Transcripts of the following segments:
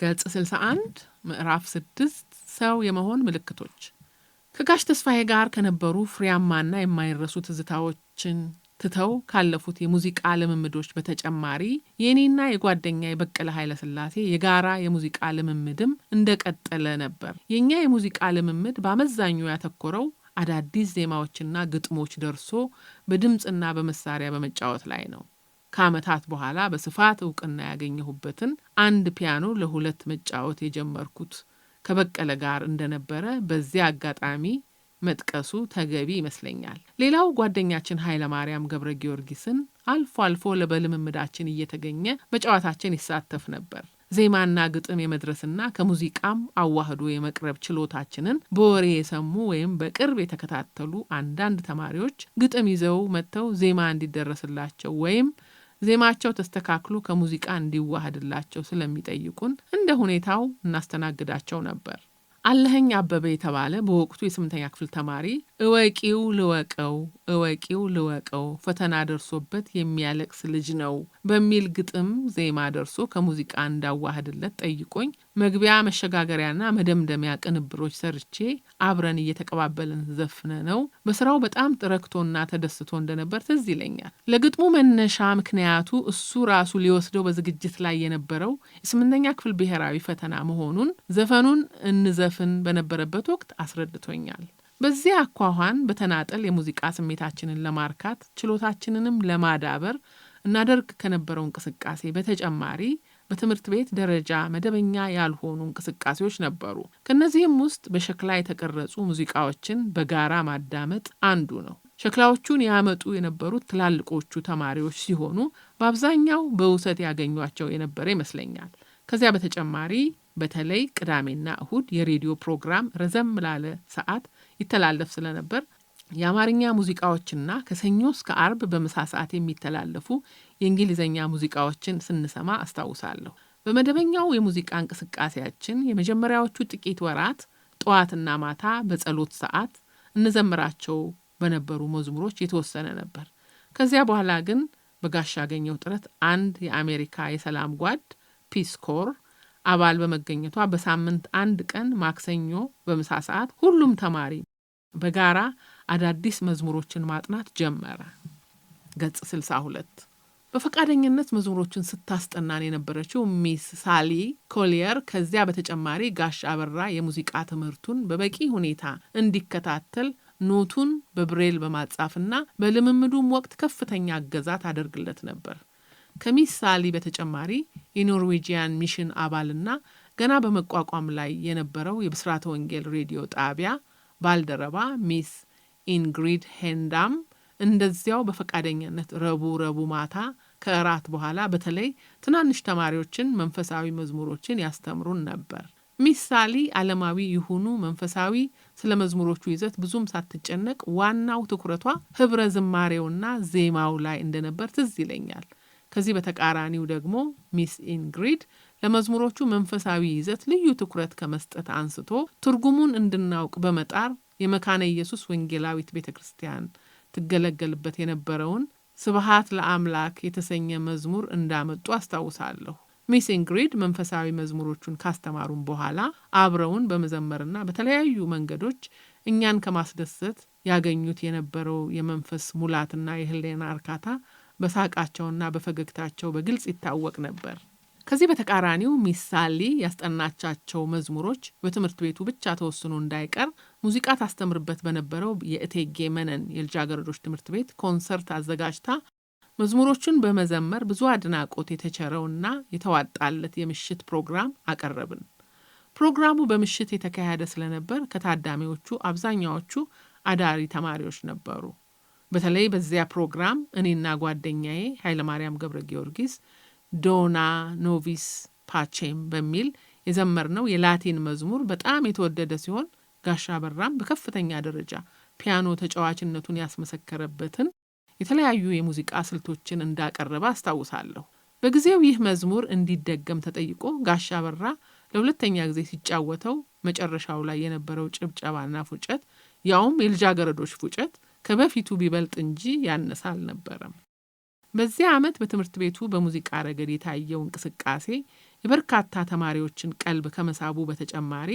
ገጽ 61 ምዕራፍ 6 ሰው የመሆን ምልክቶች። ከጋሽ ተስፋዬ ጋር ከነበሩ ፍሬያማና የማይረሱ ትዝታዎችን ትተው ካለፉት የሙዚቃ ልምምዶች በተጨማሪ የኔና የጓደኛ የበቀለ ኃይለሥላሴ የጋራ የሙዚቃ ልምምድም እንደቀጠለ ነበር። የኛ የሙዚቃ ልምምድ በአመዛኙ ያተኮረው አዳዲስ ዜማዎችና ግጥሞች ደርሶ በድምጽና በመሳሪያ በመጫወት ላይ ነው። ከዓመታት በኋላ በስፋት እውቅና ያገኘሁበትን አንድ ፒያኖ ለሁለት መጫወት የጀመርኩት ከበቀለ ጋር እንደነበረ በዚያ አጋጣሚ መጥቀሱ ተገቢ ይመስለኛል። ሌላው ጓደኛችን ኃይለ ማርያም ገብረ ጊዮርጊስን አልፎ አልፎ ለበልምምዳችን እየተገኘ በጨዋታችን ይሳተፍ ነበር። ዜማና ግጥም የመድረስና ከሙዚቃም አዋህዶ የመቅረብ ችሎታችንን በወሬ የሰሙ ወይም በቅርብ የተከታተሉ አንዳንድ ተማሪዎች ግጥም ይዘው መጥተው ዜማ እንዲደረስላቸው ወይም ዜማቸው ተስተካክሎ ከሙዚቃ እንዲዋሃድላቸው ስለሚጠይቁን እንደ ሁኔታው እናስተናግዳቸው ነበር። አለኸኝ አበበ የተባለ በወቅቱ የ8ኛ ክፍል ተማሪ እወቂው ልወቀው ፈተና ደርሶበት የሚያለቅስ ልጅ ነው በሚል ግጥም ዜማ ደርሶ ከሙዚቃ እንዳዋህድለት ጠይቆኝ መግቢያ መሸጋገሪያና መደምደሚያ ቅንብሮች ሰርቼ አብረን እየተቀባበልን ዘፍነ ነው በስራው በጣም ረክቶና ተደስቶ እንደነበር ትዝ ይለኛል። ለግጥሙ መነሻ ምክንያቱ እሱ ራሱ ሊወስደው በዝግጅት ላይ የነበረው የ8ኛ ክፍል ብሔራዊ ፈተና መሆኑን ዘፈኑን እንዘፍን በነበረበት ወቅት አስረድቶኛል። በዚያ አኳኋን በተናጠል የሙዚቃ ስሜታችንን ለማርካት ችሎታችንንም ለማዳበር እናደርግ ከነበረው እንቅስቃሴ በተጨማሪ በትምህርት ቤት ደረጃ መደበኛ ያልሆኑ እንቅስቃሴዎች ነበሩ። ከነዚህም ውስጥ በሸክላ የተቀረጹ ሙዚቃዎችን በጋራ ማዳመጥ አንዱ ነው። ሸክላዎቹን ያመጡ የነበሩት ትላልቆቹ ተማሪዎች ሲሆኑ በአብዛኛው በውሰት ያገኟቸው የነበረ ይመስለኛል። ከዚያ በተጨማሪ በተለይ ቅዳሜና እሁድ የሬዲዮ ፕሮግራም ረዘም ላለ ሰዓት ይተላለፍ ስለነበር የአማርኛ ሙዚቃዎችና ከሰኞ እስከ አርብ በምሳ ሰዓት የሚተላለፉ የእንግሊዝኛ ሙዚቃዎችን ስንሰማ አስታውሳለሁ። በመደበኛው የሙዚቃ እንቅስቃሴያችን የመጀመሪያዎቹ ጥቂት ወራት ጠዋትና ማታ በጸሎት ሰዓት እንዘምራቸው በነበሩ መዝሙሮች የተወሰነ ነበር። ከዚያ በኋላ ግን በጋሽ ያገኘው ጥረት አንድ የአሜሪካ የሰላም ጓድ ፒስ ኮር አባል በመገኘቷ በሳምንት አንድ ቀን ማክሰኞ በምሳ ሰዓት ሁሉም ተማሪ በጋራ አዳዲስ መዝሙሮችን ማጥናት ጀመረ። ገጽ 62 በፈቃደኝነት መዝሙሮችን ስታስጠናን የነበረችው ሚስ ሳሊ ኮሊየር ከዚያ በተጨማሪ ጋሽ አበራ የሙዚቃ ትምህርቱን በበቂ ሁኔታ እንዲከታተል ኖቱን በብሬል በማጻፍና በልምምዱም ወቅት ከፍተኛ እገዛ ታደርግለት ነበር። ከሚስ ሳሊ በተጨማሪ የኖርዌጂያን ሚሽን አባልና ገና በመቋቋም ላይ የነበረው የብስራተ ወንጌል ሬዲዮ ጣቢያ ባልደረባ ሚስ ኢንግሪድ ሄንዳም እንደዚያው በፈቃደኝነት ረቡ ማታ ከእራት በኋላ በተለይ ትናንሽ ተማሪዎችን መንፈሳዊ መዝሙሮችን ያስተምሩን ነበር። ሚስ ሳሊ ዓለማዊ ይሁኑ መንፈሳዊ ስለ መዝሙሮቹ ይዘት ብዙም ሳትጨነቅ ዋናው ትኩረቷ ህብረ ዝማሬውና ዜማው ላይ እንደነበር ትዝ ይለኛል። ከዚህ በተቃራኒው ደግሞ ሚስ ኢንግሪድ ለመዝሙሮቹ መንፈሳዊ ይዘት ልዩ ትኩረት ከመስጠት አንስቶ ትርጉሙን እንድናውቅ በመጣር የመካነ ኢየሱስ ወንጌላዊት ቤተክርስቲያን ትገለገልበት የነበረውን ስብሐት ለአምላክ የተሰኘ መዝሙር እንዳመጡ አስታውሳለሁ። ሚስ ኢንግሪድ መንፈሳዊ መዝሙሮቹን ካስተማሩን በኋላ አብረውን በመዘመርና በተለያዩ መንገዶች እኛን ከማስደሰት ያገኙት የነበረው የመንፈስ ሙላትና የህሊና እርካታ በሳቃቸውና በፈገግታቸው በግልጽ ይታወቅ ነበር። ከዚህ በተቃራኒው ሚስ ሳሊ ያስጠናቻቸው መዝሙሮች በትምህርት ቤቱ ብቻ ተወስኖ እንዳይቀር ሙዚቃ ታስተምርበት በነበረው የእቴጌ መነን የልጃገረዶች ትምህርት ቤት ኮንሰርት አዘጋጅታ መዝሙሮቹን በመዘመር ብዙ አድናቆት የተቸረውና የተዋጣለት የምሽት ፕሮግራም አቀረብን። ፕሮግራሙ በምሽት የተካሄደ ስለነበር ከታዳሚዎቹ አብዛኛዎቹ አዳሪ ተማሪዎች ነበሩ። በተለይ በዚያ ፕሮግራም እኔና ጓደኛዬ ኃይለ ማርያም ገብረ ጊዮርጊስ ዶና ኖቪስ ፓቼም በሚል የዘመርነው የላቲን መዝሙር በጣም የተወደደ ሲሆን ጋሽ አበራም በከፍተኛ ደረጃ ፒያኖ ተጫዋችነቱን ያስመሰከረበትን የተለያዩ የሙዚቃ ስልቶችን እንዳቀረበ አስታውሳለሁ። በጊዜው ይህ መዝሙር እንዲደገም ተጠይቆ ጋሽ አበራ ለሁለተኛ ጊዜ ሲጫወተው መጨረሻው ላይ የነበረው ጭብጨባና ፉጨት ያውም የልጃገረዶች ፉጨት ከበፊቱ ቢበልጥ እንጂ ያነሰ አልነበረም። በዚያ ዓመት በትምህርት ቤቱ በሙዚቃ ረገድ የታየው እንቅስቃሴ የበርካታ ተማሪዎችን ቀልብ ከመሳቡ በተጨማሪ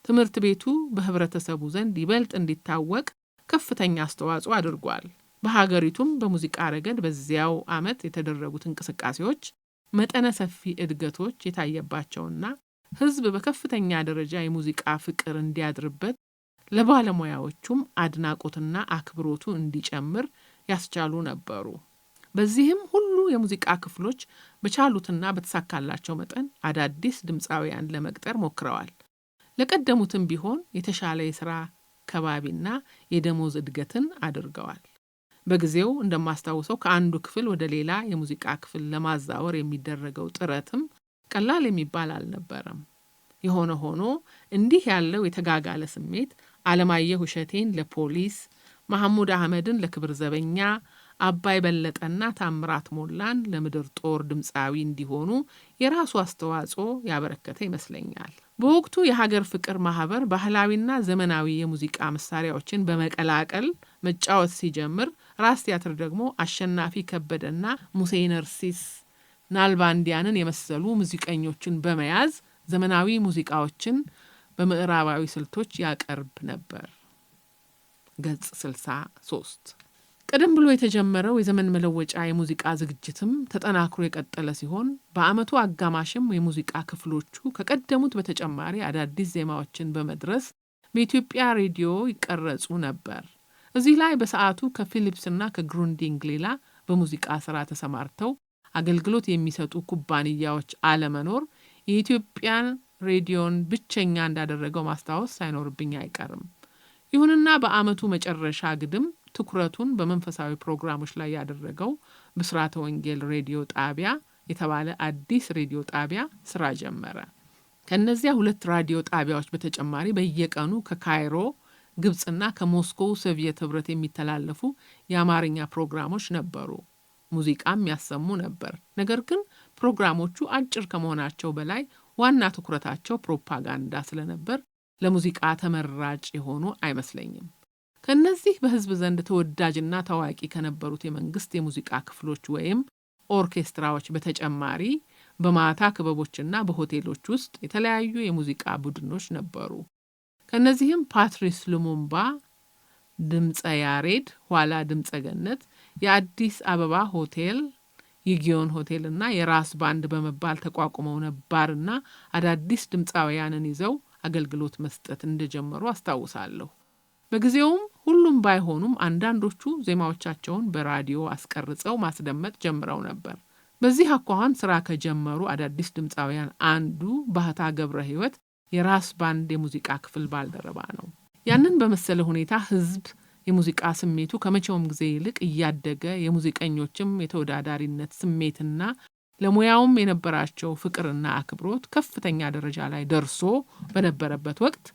ትምህርት ቤቱ በህብረተሰቡ ዘንድ ይበልጥ እንዲታወቅ ከፍተኛ አስተዋጽኦ አድርጓል። በሀገሪቱም በሙዚቃ ረገድ በዚያው ዓመት የተደረጉት እንቅስቃሴዎች መጠነ ሰፊ እድገቶች የታየባቸውና ህዝብ በከፍተኛ ደረጃ የሙዚቃ ፍቅር እንዲያድርበት ለባለሙያዎቹም አድናቆትና አክብሮቱ እንዲጨምር ያስቻሉ ነበሩ። በዚህም ሁሉ የሙዚቃ ክፍሎች በቻሉትና በተሳካላቸው መጠን አዳዲስ ድምፃውያን ለመቅጠር ሞክረዋል። ለቀደሙትም ቢሆን የተሻለ የሥራ ከባቢና የደሞዝ እድገትን አድርገዋል። በጊዜው እንደማስታውሰው ከአንዱ ክፍል ወደ ሌላ የሙዚቃ ክፍል ለማዛወር የሚደረገው ጥረትም ቀላል የሚባል አልነበረም። የሆነ ሆኖ እንዲህ ያለው የተጋጋለ ስሜት አለማየሁ እሸቴን ለፖሊስ፣ መሐሙድ አህመድን ለክብር ዘበኛ፣ አባይ በለጠና ታምራት ሞላን ለምድር ጦር ድምፃዊ እንዲሆኑ የራሱ አስተዋጽኦ ያበረከተ ይመስለኛል። በወቅቱ የሀገር ፍቅር ማህበር ባህላዊና ዘመናዊ የሙዚቃ መሳሪያዎችን በመቀላቀል መጫወት ሲጀምር ራስ ቲያትር ደግሞ አሸናፊ ከበደና ሙሴ ነርሲስ ናልባንዲያንን የመሰሉ ሙዚቀኞችን በመያዝ ዘመናዊ ሙዚቃዎችን በምዕራባዊ ስልቶች ያቀርብ ነበር። ገጽ 63 ቀደም ብሎ የተጀመረው የዘመን መለወጫ የሙዚቃ ዝግጅትም ተጠናክሮ የቀጠለ ሲሆን በአመቱ አጋማሽም የሙዚቃ ክፍሎቹ ከቀደሙት በተጨማሪ አዳዲስ ዜማዎችን በመድረስ በኢትዮጵያ ሬዲዮ ይቀረጹ ነበር። እዚህ ላይ በሰዓቱ ከፊሊፕስና ከግሩንዲንግ ሌላ በሙዚቃ ስራ ተሰማርተው አገልግሎት የሚሰጡ ኩባንያዎች አለመኖር የኢትዮጵያን ሬዲዮን ብቸኛ እንዳደረገው ማስታወስ ሳይኖርብኝ አይቀርም። ይሁንና በአመቱ መጨረሻ ግድም ትኩረቱን በመንፈሳዊ ፕሮግራሞች ላይ ያደረገው ብስራተ ወንጌል ሬዲዮ ጣቢያ የተባለ አዲስ ሬዲዮ ጣቢያ ስራ ጀመረ። ከነዚያ ሁለት ራዲዮ ጣቢያዎች በተጨማሪ በየቀኑ ከካይሮ ግብጽና ከሞስኮ ሶቪየት ህብረት የሚተላለፉ የአማርኛ ፕሮግራሞች ነበሩ። ሙዚቃም ያሰሙ ነበር። ነገር ግን ፕሮግራሞቹ አጭር ከመሆናቸው በላይ ዋና ትኩረታቸው ፕሮፓጋንዳ ስለነበር ለሙዚቃ ተመራጭ የሆኑ አይመስለኝም። ከነዚህ በህዝብ ዘንድ ተወዳጅና ታዋቂ ከነበሩት የመንግስት የሙዚቃ ክፍሎች ወይም ኦርኬስትራዎች በተጨማሪ በማታ ክበቦችና በሆቴሎች ውስጥ የተለያዩ የሙዚቃ ቡድኖች ነበሩ። ከነዚህም ፓትሪስ ሉሙምባ፣ ድምፀ ያሬድ፣ ኋላ ድምፀ ገነት፣ የአዲስ አበባ ሆቴል፣ የጊዮን ሆቴልና የራስ ባንድ በመባል ተቋቁመው ነበርና አዳዲስ ድምፃውያንን ይዘው አገልግሎት መስጠት እንደጀመሩ አስታውሳለሁ። በጊዜውም ሁሉም ባይሆኑም አንዳንዶቹ ዜማዎቻቸውን በራዲዮ አስቀርጸው ማስደመጥ ጀምረው ነበር። በዚህ አኳኋን ስራ ከጀመሩ አዳዲስ ድምፃውያን አንዱ ባህታ ገብረ ሕይወት የራስ ባንድ የሙዚቃ ክፍል ባልደረባ ነው። ያንን በመሰለ ሁኔታ ህዝብ የሙዚቃ ስሜቱ ከመቼውም ጊዜ ይልቅ እያደገ የሙዚቀኞችም የተወዳዳሪነት ስሜትና ለሙያውም የነበራቸው ፍቅርና አክብሮት ከፍተኛ ደረጃ ላይ ደርሶ በነበረበት ወቅት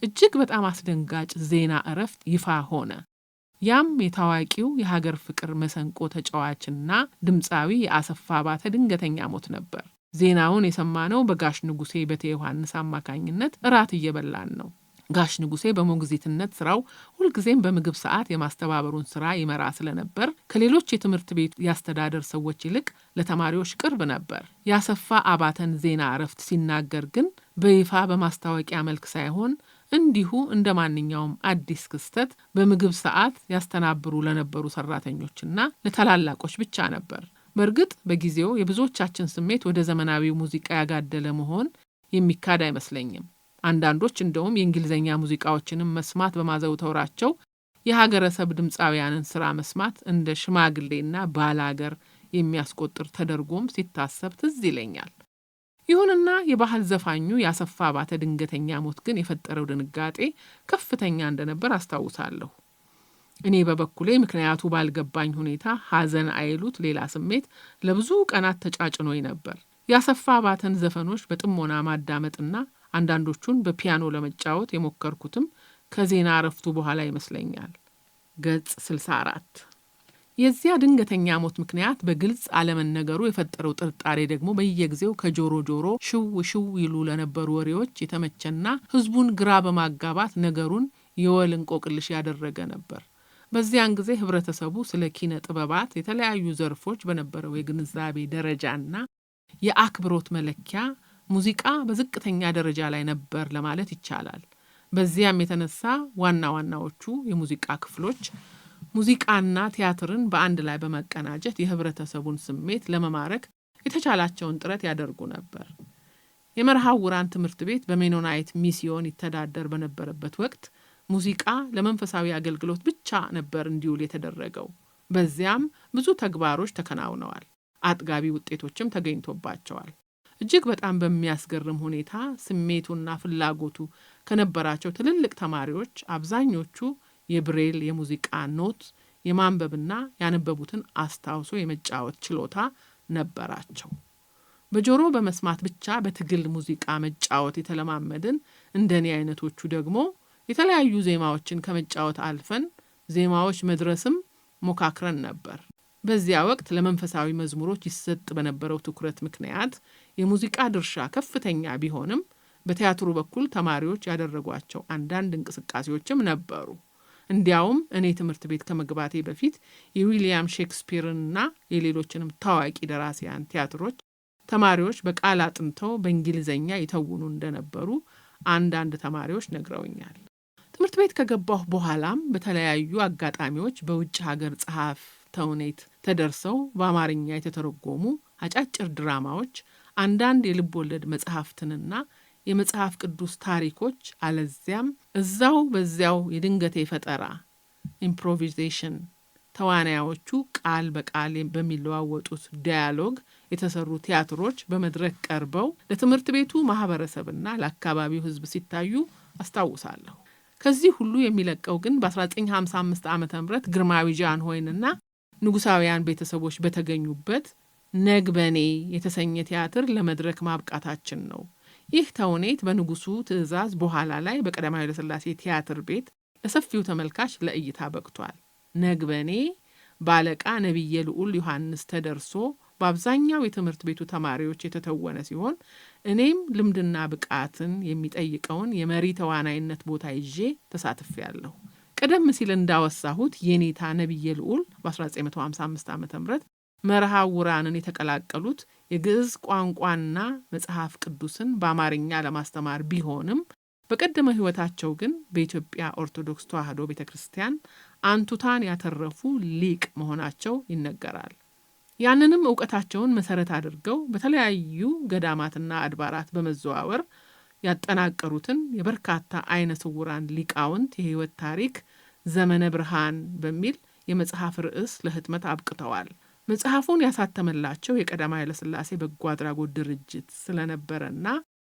እጅግ በጣም አስደንጋጭ ዜና እረፍት ይፋ ሆነ። ያም የታዋቂው የሀገር ፍቅር መሰንቆ ተጫዋችና ድምፃዊ የአሰፋ ባተ ድንገተኛ ሞት ነበር። ዜናውን የሰማነው በጋሽ ንጉሴ በቴ ዮሐንስ አማካኝነት እራት እየበላን ነው። ጋሽ ንጉሴ በሞግዚትነት ስራው ሁልጊዜም በምግብ ሰዓት የማስተባበሩን ስራ ይመራ ስለነበር ከሌሎች የትምህርት ቤት ያስተዳደር ሰዎች ይልቅ ለተማሪዎች ቅርብ ነበር። ያሰፋ አባተን ዜና እረፍት ሲናገር ግን በይፋ በማስታወቂያ መልክ ሳይሆን እንዲሁ እንደ ማንኛውም አዲስ ክስተት በምግብ ሰዓት ያስተናብሩ ለነበሩ ሰራተኞችና ለታላላቆች ብቻ ነበር። በእርግጥ በጊዜው የብዙዎቻችን ስሜት ወደ ዘመናዊው ሙዚቃ ያጋደለ መሆን የሚካድ አይመስለኝም። አንዳንዶች እንደውም የእንግሊዝኛ ሙዚቃዎችንም መስማት በማዘውተራቸው የሀገረሰብ ድምፃውያንን ስራ መስማት እንደ ሽማግሌና ባላገር የሚያስቆጥር ተደርጎም ሲታሰብ ትዝ ይለኛል። ይሁንና የባህል ዘፋኙ ያሰፋ ባተ ድንገተኛ ሞት ግን የፈጠረው ድንጋጤ ከፍተኛ እንደነበር አስታውሳለሁ። እኔ በበኩሌ ምክንያቱ ባልገባኝ ሁኔታ ሐዘን አይሉት ሌላ ስሜት ለብዙ ቀናት ተጫጭኖኝ ነበር። ያሰፋ ባተን ዘፈኖች በጥሞና ማዳመጥና አንዳንዶቹን በፒያኖ ለመጫወት የሞከርኩትም ከዜና እረፍቱ በኋላ ይመስለኛል። ገጽ 64 የዚያ ድንገተኛ ሞት ምክንያት በግልጽ አለመነገሩ የፈጠረው ጥርጣሬ ደግሞ በየጊዜው ከጆሮ ጆሮ ሽው ሽው ይሉ ለነበሩ ወሬዎች የተመቸና ህዝቡን ግራ በማጋባት ነገሩን የወል እንቆቅልሽ ያደረገ ነበር። በዚያን ጊዜ ህብረተሰቡ ስለ ኪነ ጥበባት የተለያዩ ዘርፎች በነበረው የግንዛቤ ደረጃና የአክብሮት መለኪያ ሙዚቃ በዝቅተኛ ደረጃ ላይ ነበር ለማለት ይቻላል። በዚያም የተነሳ ዋና ዋናዎቹ የሙዚቃ ክፍሎች ሙዚቃና ቲያትርን በአንድ ላይ በመቀናጀት የህብረተሰቡን ስሜት ለመማረክ የተቻላቸውን ጥረት ያደርጉ ነበር። የመርሃውራን ትምህርት ቤት በሜኖናይት ሚስዮን ይተዳደር በነበረበት ወቅት ሙዚቃ ለመንፈሳዊ አገልግሎት ብቻ ነበር እንዲውል የተደረገው። በዚያም ብዙ ተግባሮች ተከናውነዋል። አጥጋቢ ውጤቶችም ተገኝቶባቸዋል። እጅግ በጣም በሚያስገርም ሁኔታ ስሜቱና ፍላጎቱ ከነበራቸው ትልልቅ ተማሪዎች አብዛኞቹ የብሬል የሙዚቃ ኖት የማንበብና ያነበቡትን አስታውሶ የመጫወት ችሎታ ነበራቸው። በጆሮ በመስማት ብቻ በትግል ሙዚቃ መጫወት የተለማመድን እንደኔ አይነቶቹ ደግሞ የተለያዩ ዜማዎችን ከመጫወት አልፈን ዜማዎች መድረስም ሞካክረን ነበር። በዚያ ወቅት ለመንፈሳዊ መዝሙሮች ይሰጥ በነበረው ትኩረት ምክንያት የሙዚቃ ድርሻ ከፍተኛ ቢሆንም በቲያትሩ በኩል ተማሪዎች ያደረጓቸው አንዳንድ እንቅስቃሴዎችም ነበሩ። እንዲያውም እኔ ትምህርት ቤት ከመግባቴ በፊት የዊሊያም ሼክስፒርንና የሌሎችንም ታዋቂ ደራሲያን ቲያትሮች ተማሪዎች በቃል አጥንተው በእንግሊዘኛ ይተውኑ እንደነበሩ አንዳንድ ተማሪዎች ነግረውኛል። ትምህርት ቤት ከገባሁ በኋላም በተለያዩ አጋጣሚዎች በውጭ ሀገር ጸሐፍ ተውኔት ተደርሰው በአማርኛ የተተረጎሙ አጫጭር ድራማዎች፣ አንዳንድ የልብ ወለድ መጽሐፍትንና የመጽሐፍ ቅዱስ ታሪኮች አለዚያም እዛው በዚያው የድንገቴ ፈጠራ ኢምፕሮቪዜሽን ተዋናዮቹ ቃል በቃል በሚለዋወጡት ዳያሎግ የተሰሩ ቲያትሮች በመድረክ ቀርበው ለትምህርት ቤቱ ማህበረሰብና ለአካባቢው ሕዝብ ሲታዩ አስታውሳለሁ። ከዚህ ሁሉ የሚለቀው ግን በ1955 ዓ.ም ግርማዊ ጃንሆይንና ንጉሳውያን ቤተሰቦች በተገኙበት ነግበኔ የተሰኘ ቲያትር ለመድረክ ማብቃታችን ነው። ይህ ተውኔት በንጉሱ ትዕዛዝ በኋላ ላይ በቀዳማዊ ኃይለ ሥላሴ ቲያትር ቤት ለሰፊው ተመልካች ለእይታ በቅቷል። ነግበኔ ባለቃ ነቢየ ልዑል ዮሐንስ ተደርሶ በአብዛኛው የትምህርት ቤቱ ተማሪዎች የተተወነ ሲሆን እኔም ልምድና ብቃትን የሚጠይቀውን የመሪ ተዋናይነት ቦታ ይዤ ተሳትፌያለሁ። ቀደም ሲል እንዳወሳሁት የኔታ ነቢየ ልዑል በ1955 ዓ.ም መርሃውራንን የተቀላቀሉት የግዕዝ ቋንቋና መጽሐፍ ቅዱስን በአማርኛ ለማስተማር ቢሆንም በቀደመ ሕይወታቸው ግን በኢትዮጵያ ኦርቶዶክስ ተዋሕዶ ቤተ ክርስቲያን አንቱታን ያተረፉ ሊቅ መሆናቸው ይነገራል። ያንንም እውቀታቸውን መሰረት አድርገው በተለያዩ ገዳማትና አድባራት በመዘዋወር ያጠናቀሩትን የበርካታ አይነ ስውራን ሊቃውንት የሕይወት ታሪክ ዘመነ ብርሃን በሚል የመጽሐፍ ርዕስ ለህትመት አብቅተዋል። መጽሐፉን ያሳተመላቸው የቀዳማዊ ኃይለ ሥላሴ በጎ አድራጎት ድርጅት ስለነበረና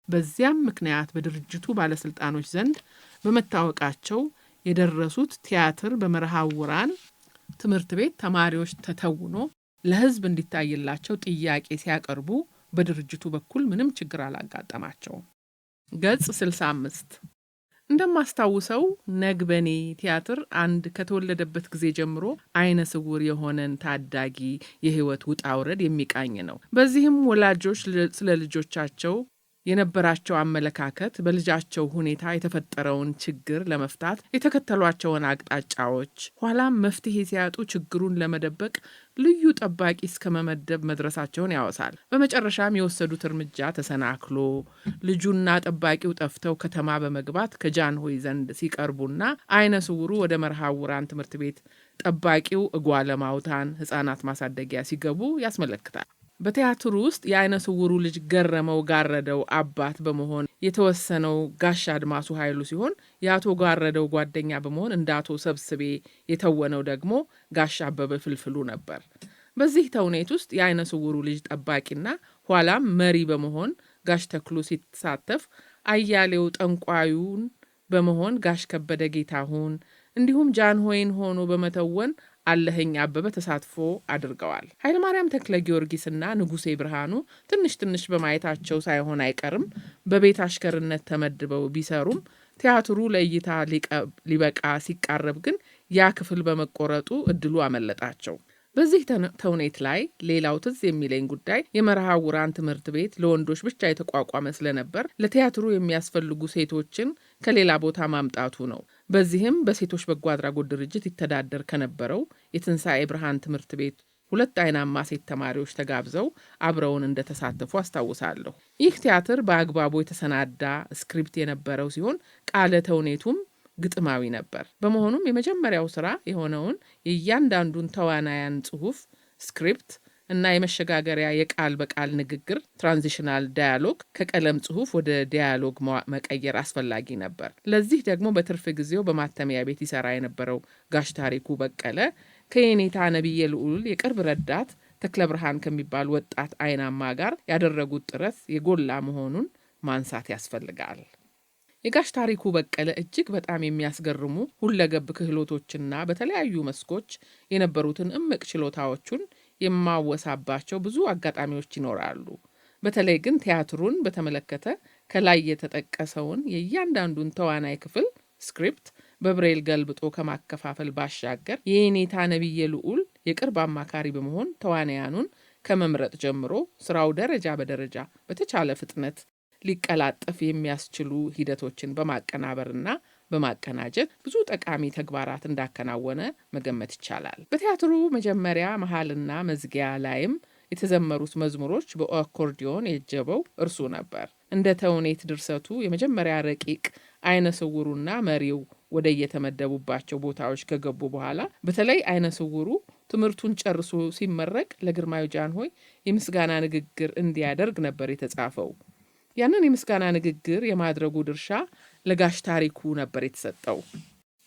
በዚያም ምክንያት በድርጅቱ ባለስልጣኖች ዘንድ በመታወቃቸው የደረሱት ቲያትር በመርሃውራን ትምህርት ቤት ተማሪዎች ተተውኖ ለህዝብ እንዲታይላቸው ጥያቄ ሲያቀርቡ በድርጅቱ በኩል ምንም ችግር አላጋጠማቸውም። ገጽ 65 እንደማስታውሰው ነግበኔ ቲያትር አንድ ከተወለደበት ጊዜ ጀምሮ አይነ ስውር የሆነን ታዳጊ የህይወት ውጣ ውረድ የሚቃኝ ነው። በዚህም ወላጆች ስለ ልጆቻቸው የነበራቸው አመለካከት በልጃቸው ሁኔታ የተፈጠረውን ችግር ለመፍታት የተከተሏቸውን አቅጣጫዎች፣ ኋላም መፍትሄ ሲያጡ ችግሩን ለመደበቅ ልዩ ጠባቂ እስከ መመደብ መድረሳቸውን ያወሳል። በመጨረሻም የወሰዱት እርምጃ ተሰናክሎ ልጁና ጠባቂው ጠፍተው ከተማ በመግባት ከጃንሆይ ዘንድ ሲቀርቡና አይነ ስውሩ ወደ መርሃውራን ትምህርት ቤት ጠባቂው እጓለ ማውታን ሕፃናት ማሳደጊያ ሲገቡ ያስመለክታል። በቲያትሩ ውስጥ የአይነ ስውሩ ልጅ ገረመው ጋረደው አባት በመሆን የተወሰነው ጋሽ አድማሱ ኃይሉ ሲሆን የአቶ ጋረደው ጓደኛ በመሆን እንደ አቶ ሰብስቤ የተወነው ደግሞ ጋሽ አበበ ፍልፍሉ ነበር። በዚህ ተውኔት ውስጥ የአይነ ስውሩ ልጅ ጠባቂና ኋላም መሪ በመሆን ጋሽ ተክሉ ሲሳተፍ፣ አያሌው ጠንቋዩን በመሆን ጋሽ ከበደ ጌታሁን እንዲሁም ጃንሆይን ሆኖ በመተወን አለኸኝ አበበ ተሳትፎ አድርገዋል። ኃይለ ማርያም ተክለ ጊዮርጊስና ንጉሴ ብርሃኑ ትንሽ በማየታቸው ሳይሆን አይቀርም በቤት አሽከርነት ተመድበው ቢሰሩም ቲያትሩ ለእይታ ሊበቃ ሲቃረብ ግን ያ ክፍል በመቆረጡ እድሉ አመለጣቸው። በዚህ ተውኔት ላይ ሌላው ትዝ የሚለኝ ጉዳይ የመርሃውራን ትምህርት ቤት ለወንዶች ብቻ የተቋቋመ ስለነበር ለቲያትሩ የሚያስፈልጉ ሴቶችን ከሌላ ቦታ ማምጣቱ ነው። በዚህም በሴቶች በጎ አድራጎት ድርጅት ይተዳደር ከነበረው የትንሣኤ ብርሃን ትምህርት ቤት 2 አይናማ ሴት ተማሪዎች ተጋብዘው አብረውን እንደተሳተፉ አስታውሳለሁ። ይህ ቲያትር በአግባቡ የተሰናዳ ስክሪፕት የነበረው ሲሆን ቃለ ተውኔቱም ግጥማዊ ነበር። በመሆኑም የመጀመሪያው ስራ የሆነውን የእያንዳንዱን ተዋናያን ጽሑፍ ስክሪፕት እና የመሸጋገሪያ የቃል በቃል ንግግር ትራንዚሽናል ዳያሎግ ከቀለም ጽሑፍ ወደ ዳያሎግ መቀየር አስፈላጊ ነበር። ለዚህ ደግሞ በትርፍ ጊዜው በማተሚያ ቤት ይሰራ የነበረው ጋሽ ታሪኩ በቀለ ከየኔታ ነብየ ልዑል የቅርብ ረዳት ተክለ ብርሃን ከሚባል ወጣት አይናማ ጋር ያደረጉት ጥረት የጎላ መሆኑን ማንሳት ያስፈልጋል። የጋሽ ታሪኩ በቀለ እጅግ በጣም የሚያስገርሙ ሁለገብ ክህሎቶችና በተለያዩ መስኮች የነበሩትን እምቅ ችሎታዎቹን የማወሳባቸው ብዙ አጋጣሚዎች ይኖራሉ። በተለይ ግን ቲያትሩን በተመለከተ ከላይ የተጠቀሰውን የእያንዳንዱን ተዋናይ ክፍል ስክሪፕት በብሬል ገልብጦ ከማከፋፈል ባሻገር የኔታ ነብየ ልዑል የቅርብ አማካሪ በመሆን ተዋናያኑን ከመምረጥ ጀምሮ ስራው ደረጃ በደረጃ በተቻለ ፍጥነት ሊቀላጠፍ የሚያስችሉ ሂደቶችን በማቀናበርና በማቀናጀት ብዙ ጠቃሚ ተግባራት እንዳከናወነ መገመት ይቻላል። በቲያትሩ መጀመሪያ መሃልና መዝጊያ ላይም የተዘመሩት መዝሙሮች በአኮርዲዮን የጀበው እርሱ ነበር። እንደ ተውኔት ድርሰቱ የመጀመሪያ ረቂቅ አይነ ስውሩና መሪው ወደ የተመደቡባቸው ቦታዎች ከገቡ በኋላ በተለይ አይነ ስውሩ ትምህርቱን ጨርሶ ሲመረቅ ለግርማዊ ጃንሆይ የምስጋና ንግግር እንዲያደርግ ነበር የተጻፈው። ያንን የምስጋና ንግግር የማድረጉ ድርሻ ለጋሽ ታሪኩ ነበር የተሰጠው።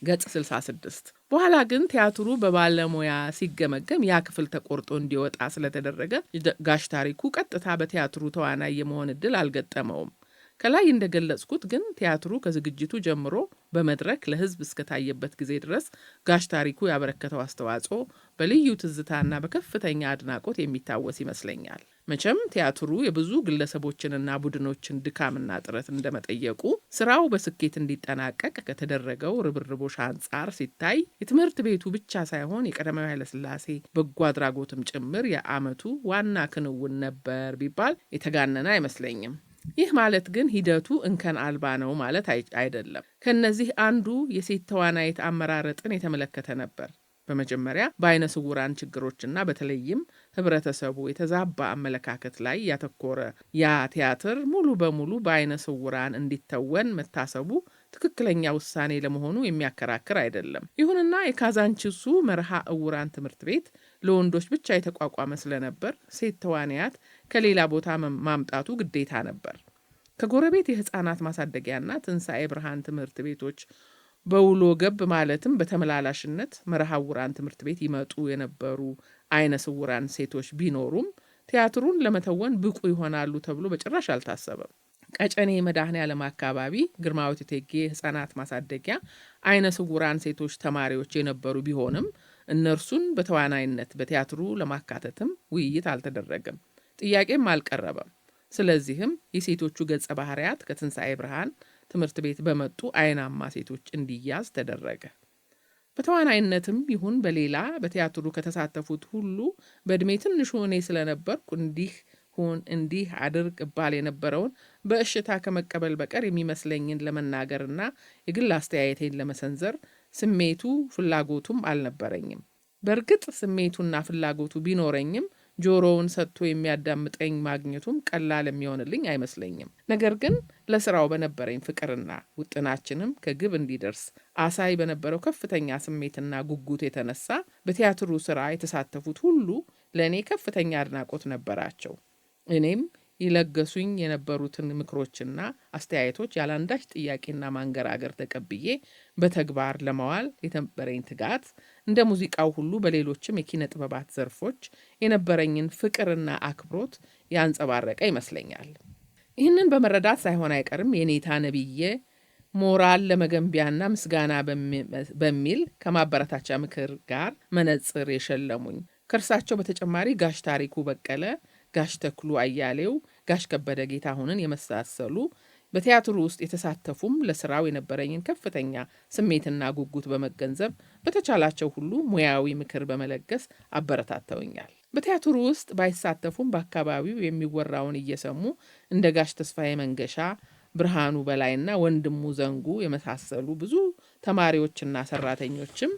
ገጽ 66። በኋላ ግን ቲያትሩ በባለሙያ ሲገመገም ያ ክፍል ተቆርጦ እንዲወጣ ስለተደረገ ጋሽ ታሪኩ ቀጥታ በቲያትሩ ተዋናይ የመሆን እድል አልገጠመውም። ከላይ እንደገለጽኩት ግን ቲያትሩ ከዝግጅቱ ጀምሮ በመድረክ ለሕዝብ እስከታየበት ጊዜ ድረስ ጋሽ ታሪኩ ያበረከተው አስተዋጽኦ በልዩ ትዝታና በከፍተኛ አድናቆት የሚታወስ ይመስለኛል። መቼም ቲያትሩ የብዙ ግለሰቦችንና ቡድኖችን ድካምና ጥረት እንደመጠየቁ ስራው በስኬት እንዲጠናቀቅ ከተደረገው ርብርቦሽ አንጻር ሲታይ የትምህርት ቤቱ ብቻ ሳይሆን የቀዳማዊ ኃይለሥላሴ በጎ አድራጎትም ጭምር የዓመቱ ዋና ክንውን ነበር ቢባል የተጋነነ አይመስለኝም። ይህ ማለት ግን ሂደቱ እንከን አልባ ነው ማለት አይደለም። ከነዚህ አንዱ የሴት ተዋናይት አመራረጥን የተመለከተ ነበር። በመጀመሪያ በአይነ ስውራን ችግሮችና በተለይም ህብረተሰቡ የተዛባ አመለካከት ላይ ያተኮረ ያ ቲያትር ሙሉ በሙሉ በአይነ ስውራን እንዲተወን መታሰቡ ትክክለኛ ውሳኔ ለመሆኑ የሚያከራክር አይደለም። ይሁንና የካዛንቺሱ መርሃ እውራን ትምህርት ቤት ለወንዶች ብቻ የተቋቋመ ስለነበር ሴት ተዋናያት ከሌላ ቦታ ማምጣቱ ግዴታ ነበር። ከጎረቤት የህፃናት ማሳደጊያና ትንሣኤ ብርሃን ትምህርት ቤቶች በውሎ ገብ ማለትም በተመላላሽነት መርሃ እውራን ትምህርት ቤት ይመጡ የነበሩ አይነ ስውራን ሴቶች ቢኖሩም ቲያትሩን ለመተወን ብቁ ይሆናሉ ተብሎ በጭራሽ አልታሰበም። ቀጨኔ መድኃኔዓለም አካባቢ ግርማዊት እቴጌ ህፃናት ማሳደጊያ አይነ ስውራን ሴቶች ተማሪዎች የነበሩ ቢሆንም እነርሱን በተዋናይነት በቲያትሩ ለማካተትም ውይይት አልተደረገም፣ ጥያቄም አልቀረበም። ስለዚህም የሴቶቹ ገጸ ባህሪያት ከትንሣኤ ብርሃን ትምህርት ቤት በመጡ አይናማ ሴቶች እንዲያዝ ተደረገ። በተዋናይነትም ይሁን በሌላ በቲያትሩ ከተሳተፉት ሁሉ በእድሜ ትንሹ እኔ ስለነበርኩ እንዲህ ሁን እንዲህ አድርግ እባል የነበረውን በእሽታ ከመቀበል በቀር የሚመስለኝን ለመናገርና የግል አስተያየቴን ለመሰንዘር ስሜቱ ፍላጎቱም አልነበረኝም። በእርግጥ ስሜቱና ፍላጎቱ ቢኖረኝም ጆሮውን ሰጥቶ የሚያዳምጠኝ ማግኘቱም ቀላል የሚሆንልኝ አይመስለኝም። ነገር ግን ለስራው በነበረኝ ፍቅርና ውጥናችንም ከግብ እንዲደርስ አሳይ በነበረው ከፍተኛ ስሜትና ጉጉት የተነሳ በቲያትሩ ስራ የተሳተፉት ሁሉ ለእኔ ከፍተኛ አድናቆት ነበራቸው። እኔም ይለገሱኝ የነበሩትን ምክሮችና አስተያየቶች ያላንዳች ጥያቄና ማንገራገር ተቀብዬ በተግባር ለማዋል የነበረኝ ትጋት እንደ ሙዚቃው ሁሉ በሌሎችም የኪነ ጥበባት ዘርፎች የነበረኝን ፍቅርና አክብሮት ያንጸባረቀ ይመስለኛል። ይህንን በመረዳት ሳይሆን አይቀርም የኔታ ነብየ ሞራል ለመገንቢያና ምስጋና በሚል ከማበረታቻ ምክር ጋር መነጽር የሸለሙኝ። ከእርሳቸው በተጨማሪ ጋሽ ታሪኩ በቀለ፣ ጋሽ ተክሉ አያሌው፣ ጋሽ ከበደ ጌታሁንን የመሳሰሉ በቲያትሩ ውስጥ የተሳተፉም ለስራው የነበረኝን ከፍተኛ ስሜትና ጉጉት በመገንዘብ በተቻላቸው ሁሉ ሙያዊ ምክር በመለገስ አበረታተውኛል። በቲያትሩ ውስጥ ባይሳተፉም በአካባቢው የሚወራውን እየሰሙ እንደ ጋሽ ተስፋዬ መንገሻ፣ ብርሃኑ በላይና ወንድሙ ዘንጉ የመሳሰሉ ብዙ ተማሪዎችና ሰራተኞችም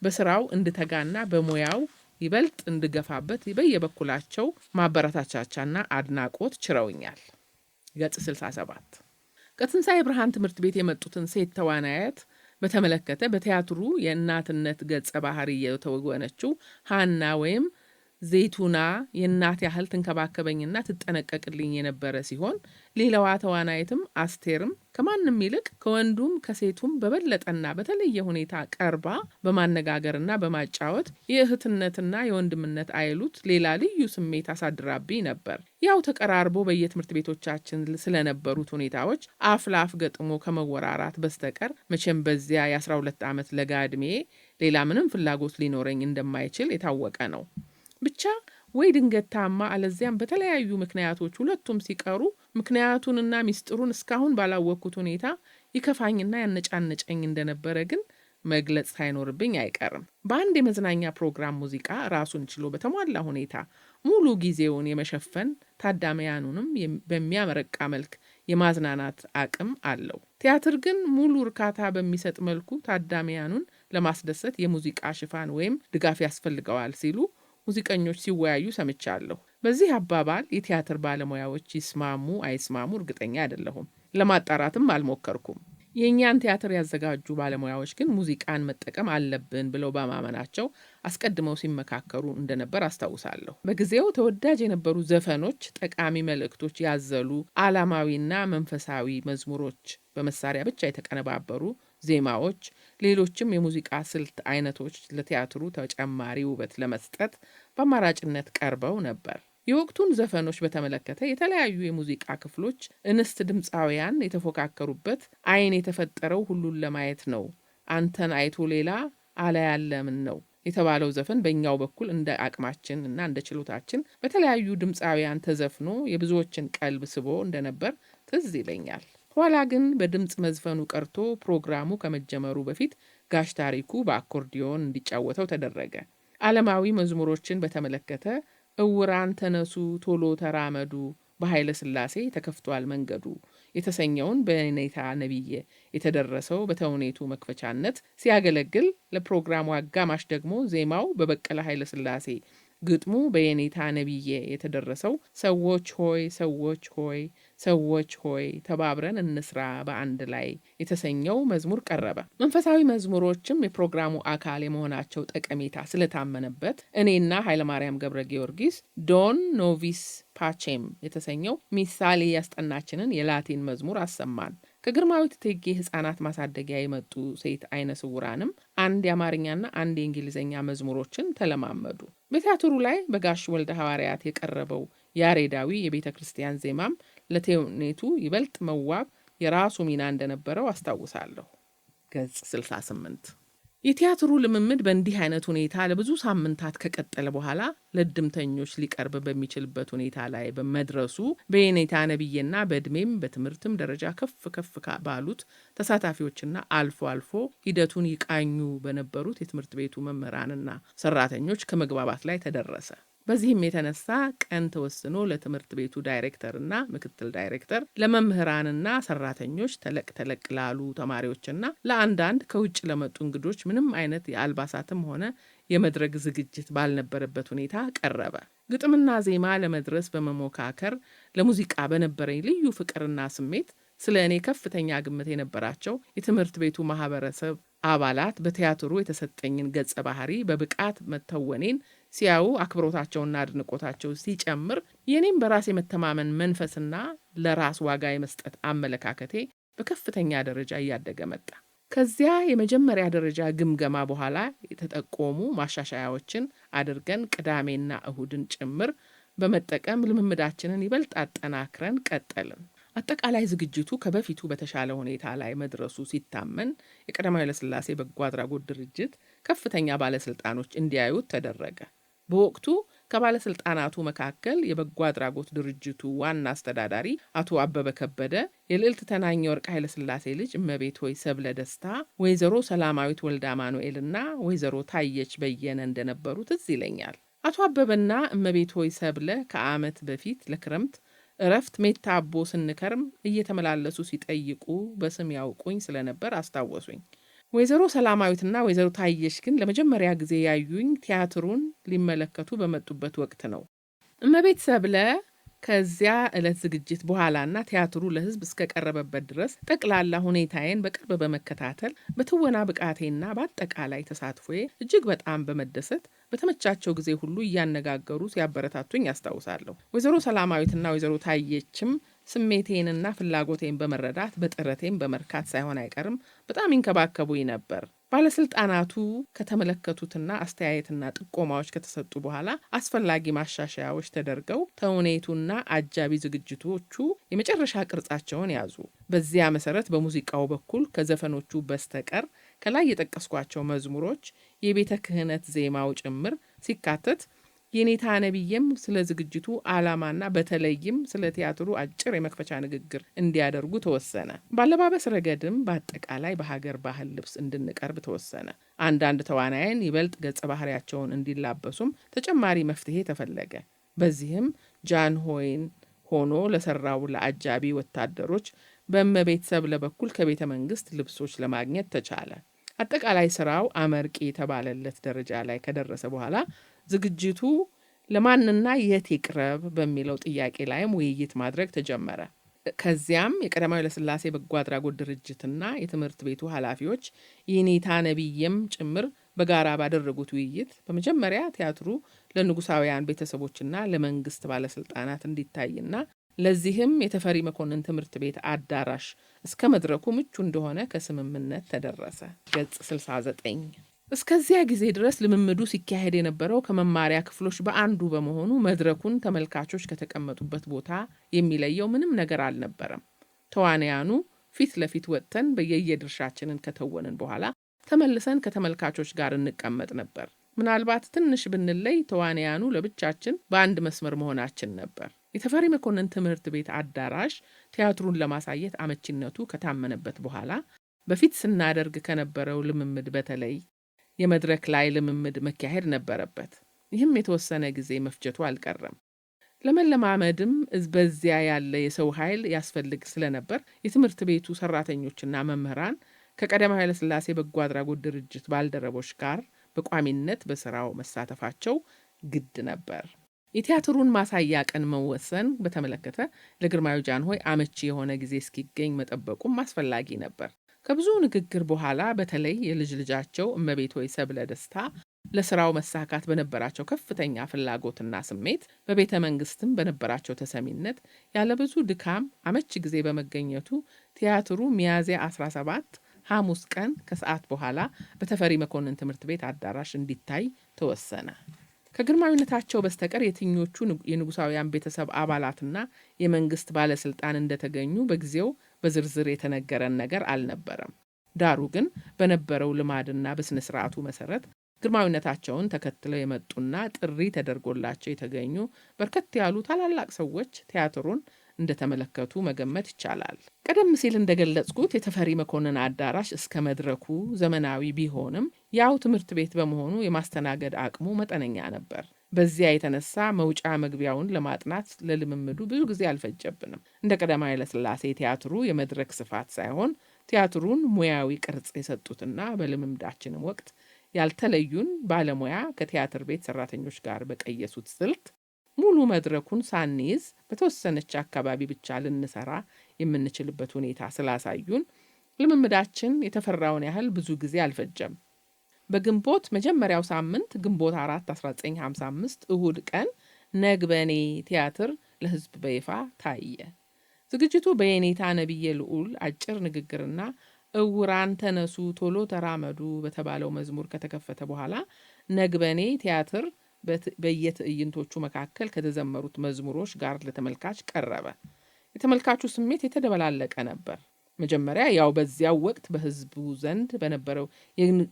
በስራው እንድተጋና በሙያው ይበልጥ እንድገፋበት በየበኩላቸው ማበረታቻቻና አድናቆት ችረውኛል። ገጽ 67 ከትንሣኤ ብርሃን ትምህርት ቤት የመጡትን ሴት ተዋናያት በተመለከተ በቲያትሩ የእናትነት ገጸ ባህሪ የተወነችው ሃና ወይም ዘይቱና የእናት ያህል ትንከባከበኝና ትጠነቀቅልኝ የነበረ ሲሆን ሌላዋ ተዋናይትም አስቴርም ከማንም ይልቅ ከወንዱም ከሴቱም በበለጠና በተለየ ሁኔታ ቀርባ በማነጋገርና በማጫወት የእህትነትና የወንድምነት አይሉት ሌላ ልዩ ስሜት አሳድራብኝ ነበር። ያው ተቀራርቦ በየትምህርት ቤቶቻችን ስለነበሩት ሁኔታዎች አፍ ለአፍ ገጥሞ ከመወራራት በስተቀር መቼም በዚያ የ12 ዓመት ለጋ ዕድሜ ሌላ ምንም ፍላጎት ሊኖረኝ እንደማይችል የታወቀ ነው። ብቻ ወይ ድንገት ታማ አለዚያም በተለያዩ ምክንያቶች ሁለቱም ሲቀሩ ምክንያቱንና ሚስጥሩን እስካሁን ባላወቅኩት ሁኔታ ይከፋኝና ያነጫነጨኝ እንደነበረ ግን መግለጽ ሳይኖርብኝ አይቀርም። በአንድ የመዝናኛ ፕሮግራም ሙዚቃ ራሱን ችሎ በተሟላ ሁኔታ ሙሉ ጊዜውን የመሸፈን ታዳሚያኑንም በሚያመረቃ መልክ የማዝናናት አቅም አለው። ቲያትር ግን ሙሉ እርካታ በሚሰጥ መልኩ ታዳሚያኑን ለማስደሰት የሙዚቃ ሽፋን ወይም ድጋፍ ያስፈልገዋል ሲሉ ሙዚቀኞች ሲወያዩ ሰምቻለሁ። በዚህ አባባል የቲያትር ባለሙያዎች ይስማሙ አይስማሙ እርግጠኛ አይደለሁም። ለማጣራትም አልሞከርኩም። የእኛን ቲያትር ያዘጋጁ ባለሙያዎች ግን ሙዚቃን መጠቀም አለብን ብለው በማመናቸው አስቀድመው ሲመካከሩ እንደነበር አስታውሳለሁ። በጊዜው ተወዳጅ የነበሩ ዘፈኖች ጠቃሚ መልእክቶች ያዘሉ ዓላማዊና መንፈሳዊ መዝሙሮች፣ በመሳሪያ ብቻ የተቀነባበሩ ዜማዎች፣ ሌሎችም የሙዚቃ ስልት አይነቶች ለቲያትሩ ተጨማሪ ውበት ለመስጠት በአማራጭነት ቀርበው ነበር። የወቅቱን ዘፈኖች በተመለከተ የተለያዩ የሙዚቃ ክፍሎች እንስት ድምፃውያን የተፎካከሩበት አይን የተፈጠረው ሁሉን ለማየት ነው፣ አንተን አይቶ ሌላ አላያለምን ነው የተባለው ዘፈን በእኛው በኩል እንደ አቅማችን እና እንደ ችሎታችን በተለያዩ ድምፃውያን ተዘፍኖ የብዙዎችን ቀልብ ስቦ እንደነበር ትዝ ይለኛል። ኋላ ግን በድምፅ መዝፈኑ ቀርቶ ፕሮግራሙ ከመጀመሩ በፊት ጋሽ ታሪኩ በአኮርዲዮን እንዲጫወተው ተደረገ። ዓለማዊ መዝሙሮችን በተመለከተ እውራን ተነሱ ቶሎ ተራመዱ፣ በኃይለ ሥላሴ ተከፍቷል መንገዱ የተሰኘውን በኔታ ነቢዬ የተደረሰው በተውኔቱ መክፈቻነት ሲያገለግል፣ ለፕሮግራሙ አጋማሽ ደግሞ ዜማው በበቀለ ኃይለ ሥላሴ ግጥሙ በየኔታ ነቢዬ የተደረሰው ሰዎች ሆይ ሰዎች ሆይ ሰዎች ሆይ ተባብረን እንስራ በአንድ ላይ የተሰኘው መዝሙር ቀረበ። መንፈሳዊ መዝሙሮችም የፕሮግራሙ አካል የመሆናቸው ጠቀሜታ ስለታመነበት እኔና ኃይለማርያም ገብረ ጊዮርጊስ ዶን ኖቪስ ፓቼም የተሰኘው ሚሳሌ ያስጠናችንን የላቲን መዝሙር አሰማን። ከግርማዊት እቴጌ ሕፃናት ማሳደጊያ የመጡ ሴት አይነ ስውራንም አንድ የአማርኛና አንድ የእንግሊዝኛ መዝሙሮችን ተለማመዱ። በቲያትሩ ላይ በጋሽ ወልደ ሐዋርያት የቀረበው ያሬዳዊ የቤተ ክርስቲያን ዜማም ለተውኔቱ ይበልጥ መዋብ የራሱ ሚና እንደነበረው አስታውሳለሁ። ገጽ 68 የቲያትሩ ልምምድ በእንዲህ አይነት ሁኔታ ለብዙ ሳምንታት ከቀጠለ በኋላ ለድምተኞች ሊቀርብ በሚችልበት ሁኔታ ላይ በመድረሱ በየኔታ ነቢዬና በዕድሜም በትምህርትም ደረጃ ከፍ ባሉት ተሳታፊዎችና አልፎ አልፎ ሂደቱን ይቃኙ በነበሩት የትምህርት ቤቱ መምህራንና ሰራተኞች ከመግባባት ላይ ተደረሰ። በዚህም የተነሳ ቀን ተወስኖ ለትምህርት ቤቱ ዳይሬክተርና ምክትል ዳይሬክተር፣ ለመምህራንና ሰራተኞች፣ ተለቅ ላሉ ተማሪዎችና ለአንዳንድ ከውጭ ለመጡ እንግዶች ምንም አይነት የአልባሳትም ሆነ የመድረክ ዝግጅት ባልነበረበት ሁኔታ ቀረበ። ግጥምና ዜማ ለመድረስ በመሞካከር ለሙዚቃ በነበረኝ ልዩ ፍቅርና ስሜት ስለ እኔ ከፍተኛ ግምት የነበራቸው የትምህርት ቤቱ ማህበረሰብ አባላት በቲያትሩ የተሰጠኝን ገጸ ባህሪ በብቃት መተወኔን ሲያዩ አክብሮታቸውና አድንቆታቸው ሲጨምር የኔም በራስ የመተማመን መንፈስና ለራስ ዋጋ የመስጠት አመለካከቴ በከፍተኛ ደረጃ እያደገ መጣ። ከዚያ የመጀመሪያ ደረጃ ግምገማ በኋላ የተጠቆሙ ማሻሻያዎችን አድርገን ቅዳሜና እሁድን ጭምር በመጠቀም ልምምዳችንን ይበልጥ አጠናክረን ቀጠልን። አጠቃላይ ዝግጅቱ ከበፊቱ በተሻለ ሁኔታ ላይ መድረሱ ሲታመን የቀዳማዊ ኃይለ ሥላሴ በጎ አድራጎት ድርጅት ከፍተኛ ባለስልጣኖች እንዲያዩት ተደረገ። በወቅቱ ከባለስልጣናቱ መካከል የበጎ አድራጎት ድርጅቱ ዋና አስተዳዳሪ አቶ አበበ ከበደ፣ የልዕልት ተናኘ ወርቅ ኃይለ ሥላሴ ልጅ እመቤት ሆይ ሰብለ ደስታ፣ ወይዘሮ ሰላማዊት ወልደ አማኑኤልና ወይዘሮ ታየች በየነ እንደነበሩ ትዝ ይለኛል። አቶ አበበና እመቤት ሆይ ሰብለ ከዓመት በፊት ለክረምት እረፍት ሜታ አቦ ስንከርም እየተመላለሱ ሲጠይቁ በስም ያውቁኝ ስለነበር አስታወሱኝ። ወይዘሮ ሰላማዊትና ወይዘሮ ታየሽ ግን ለመጀመሪያ ጊዜ ያዩኝ ቲያትሩን ሊመለከቱ በመጡበት ወቅት ነው። እመቤት ሰብለ ከዚያ ዕለት ዝግጅት በኋላና ቲያትሩ ለሕዝብ እስከቀረበበት ድረስ ጠቅላላ ሁኔታዬን በቅርብ በመከታተል በትወና ብቃቴና በአጠቃላይ ተሳትፎዬ እጅግ በጣም በመደሰት በተመቻቸው ጊዜ ሁሉ እያነጋገሩ ሲያበረታቱኝ ያስታውሳለሁ። ወይዘሮ ሰላማዊትና ወይዘሮ ታየችም ስሜቴንና ፍላጎቴን በመረዳት በጥረቴን በመርካት ሳይሆን አይቀርም በጣም ይንከባከቡኝ ነበር። ባለስልጣናቱ ከተመለከቱትና አስተያየትና ጥቆማዎች ከተሰጡ በኋላ አስፈላጊ ማሻሻያዎች ተደርገው ተውኔቱና አጃቢ ዝግጅቶቹ የመጨረሻ ቅርጻቸውን ያዙ። በዚያ መሰረት በሙዚቃው በኩል ከዘፈኖቹ በስተቀር ከላይ የጠቀስኳቸው መዝሙሮች የቤተ ክህነት ዜማው ጭምር ሲካተት የኔታ ነብዬም ስለ ዝግጅቱ ዓላማና በተለይም ስለ ቲያትሩ አጭር የመክፈቻ ንግግር እንዲያደርጉ ተወሰነ። ባለባበስ ረገድም በአጠቃላይ በሀገር ባህል ልብስ እንድንቀርብ ተወሰነ። አንዳንድ ተዋናያን ይበልጥ ገጸ ባህሪያቸውን እንዲላበሱም ተጨማሪ መፍትሄ ተፈለገ። በዚህም ጃንሆይን ሆኖ ለሰራው ለአጃቢ ወታደሮች በእመቤት ሰብለ በኩል ከቤተ መንግስት ልብሶች ለማግኘት ተቻለ። አጠቃላይ ስራው አመርቂ የተባለለት ደረጃ ላይ ከደረሰ በኋላ ዝግጅቱ ለማንና የት ይቅረብ በሚለው ጥያቄ ላይም ውይይት ማድረግ ተጀመረ። ከዚያም የቀዳማዊ ኃይለሥላሴ በጎ አድራጎት ድርጅትና የትምህርት ቤቱ ኃላፊዎች የኔታ ነብዬም ጭምር በጋራ ባደረጉት ውይይት በመጀመሪያ ቲያትሩ ለንጉሳውያን ቤተሰቦችና ለመንግስት ባለስልጣናት እንዲታይና ለዚህም የተፈሪ መኮንን ትምህርት ቤት አዳራሽ እስከ መድረኩ ምቹ እንደሆነ ከስምምነት ተደረሰ። ገጽ 69። እስከዚያ ጊዜ ድረስ ልምምዱ ሲካሄድ የነበረው ከመማሪያ ክፍሎች በአንዱ በመሆኑ መድረኩን ተመልካቾች ከተቀመጡበት ቦታ የሚለየው ምንም ነገር አልነበረም። ተዋንያኑ ፊት ለፊት ወጥተን በየድርሻችንን ከተወንን በኋላ ተመልሰን ከተመልካቾች ጋር እንቀመጥ ነበር። ምናልባት ትንሽ ብንለይ ተዋንያኑ ለብቻችን በአንድ መስመር መሆናችን ነበር። የተፈሪ መኮንን ትምህርት ቤት አዳራሽ ቲያትሩን ለማሳየት አመቺነቱ ከታመነበት በኋላ በፊት ስናደርግ ከነበረው ልምምድ በተለይ የመድረክ ላይ ልምምድ መካሄድ ነበረበት። ይህም የተወሰነ ጊዜ መፍጀቱ አልቀረም። ለመለማመድም በዚያ ያለ የሰው ኃይል ያስፈልግ ስለነበር የትምህርት ቤቱ ሰራተኞችና መምህራን ከቀዳማዊ ኃይለሥላሴ በጎ አድራጎት ድርጅት ባልደረቦች ጋር በቋሚነት በስራው መሳተፋቸው ግድ ነበር። የቲያትሩን ማሳያ ቀን መወሰን በተመለከተ ለግርማዊ ጃንሆይ አመቺ የሆነ ጊዜ እስኪገኝ መጠበቁም አስፈላጊ ነበር። ከብዙ ንግግር በኋላ በተለይ የልጅ ልጃቸው እመቤት ሆይ ሰብለ ደስታ ለስራው መሳካት በነበራቸው ከፍተኛ ፍላጎትና ስሜት በቤተ መንግስትም በነበራቸው ተሰሚነት ያለ ብዙ ድካም አመቺ ጊዜ በመገኘቱ ቲያትሩ ሚያዝያ 17 ሐሙስ ቀን ከሰዓት በኋላ በተፈሪ መኮንን ትምህርት ቤት አዳራሽ እንዲታይ ተወሰነ። ከግርማዊነታቸው በስተቀር የትኞቹ የንጉሳውያን ቤተሰብ አባላትና የመንግስት ባለስልጣን እንደተገኙ በጊዜው በዝርዝር የተነገረን ነገር አልነበረም። ዳሩ ግን በነበረው ልማድና በስነ ስርዓቱ መሰረት ግርማዊነታቸውን ተከትለው የመጡና ጥሪ ተደርጎላቸው የተገኙ በርከት ያሉ ታላላቅ ሰዎች ቲያትሩን እንደተመለከቱ መገመት ይቻላል። ቀደም ሲል እንደገለጽኩት የተፈሪ መኮንን አዳራሽ እስከ መድረኩ ዘመናዊ ቢሆንም ያው ትምህርት ቤት በመሆኑ የማስተናገድ አቅሙ መጠነኛ ነበር። በዚያ የተነሳ መውጫ መግቢያውን ለማጥናት ለልምምዱ ብዙ ጊዜ አልፈጀብንም። እንደ ቀዳማዊ ኃይለሥላሴ ቲያትሩ የመድረክ ስፋት ሳይሆን ቲያትሩን ሙያዊ ቅርጽ የሰጡትና በልምምዳችንም ወቅት ያልተለዩን ባለሙያ ከቲያትር ቤት ሰራተኞች ጋር በቀየሱት ስልት ሙሉ መድረኩን ሳንይዝ በተወሰነች አካባቢ ብቻ ልንሰራ የምንችልበት ሁኔታ ስላሳዩን ልምምዳችን የተፈራውን ያህል ብዙ ጊዜ አልፈጀም። በግንቦት መጀመሪያው ሳምንት ግንቦት 4 1955 እሁድ ቀን ነግበኔ ቲያትር ለሕዝብ በይፋ ታየ። ዝግጅቱ በየኔታ ነብዬ ልዑል አጭር ንግግርና እውራን ተነሱ ቶሎ ተራመዱ በተባለው መዝሙር ከተከፈተ በኋላ ነግበኔ ቲያትር በየትዕይንቶቹ መካከል ከተዘመሩት መዝሙሮች ጋር ለተመልካች ቀረበ። የተመልካቹ ስሜት የተደበላለቀ ነበር። መጀመሪያ ያው በዚያው ወቅት በህዝቡ ዘንድ በነበረው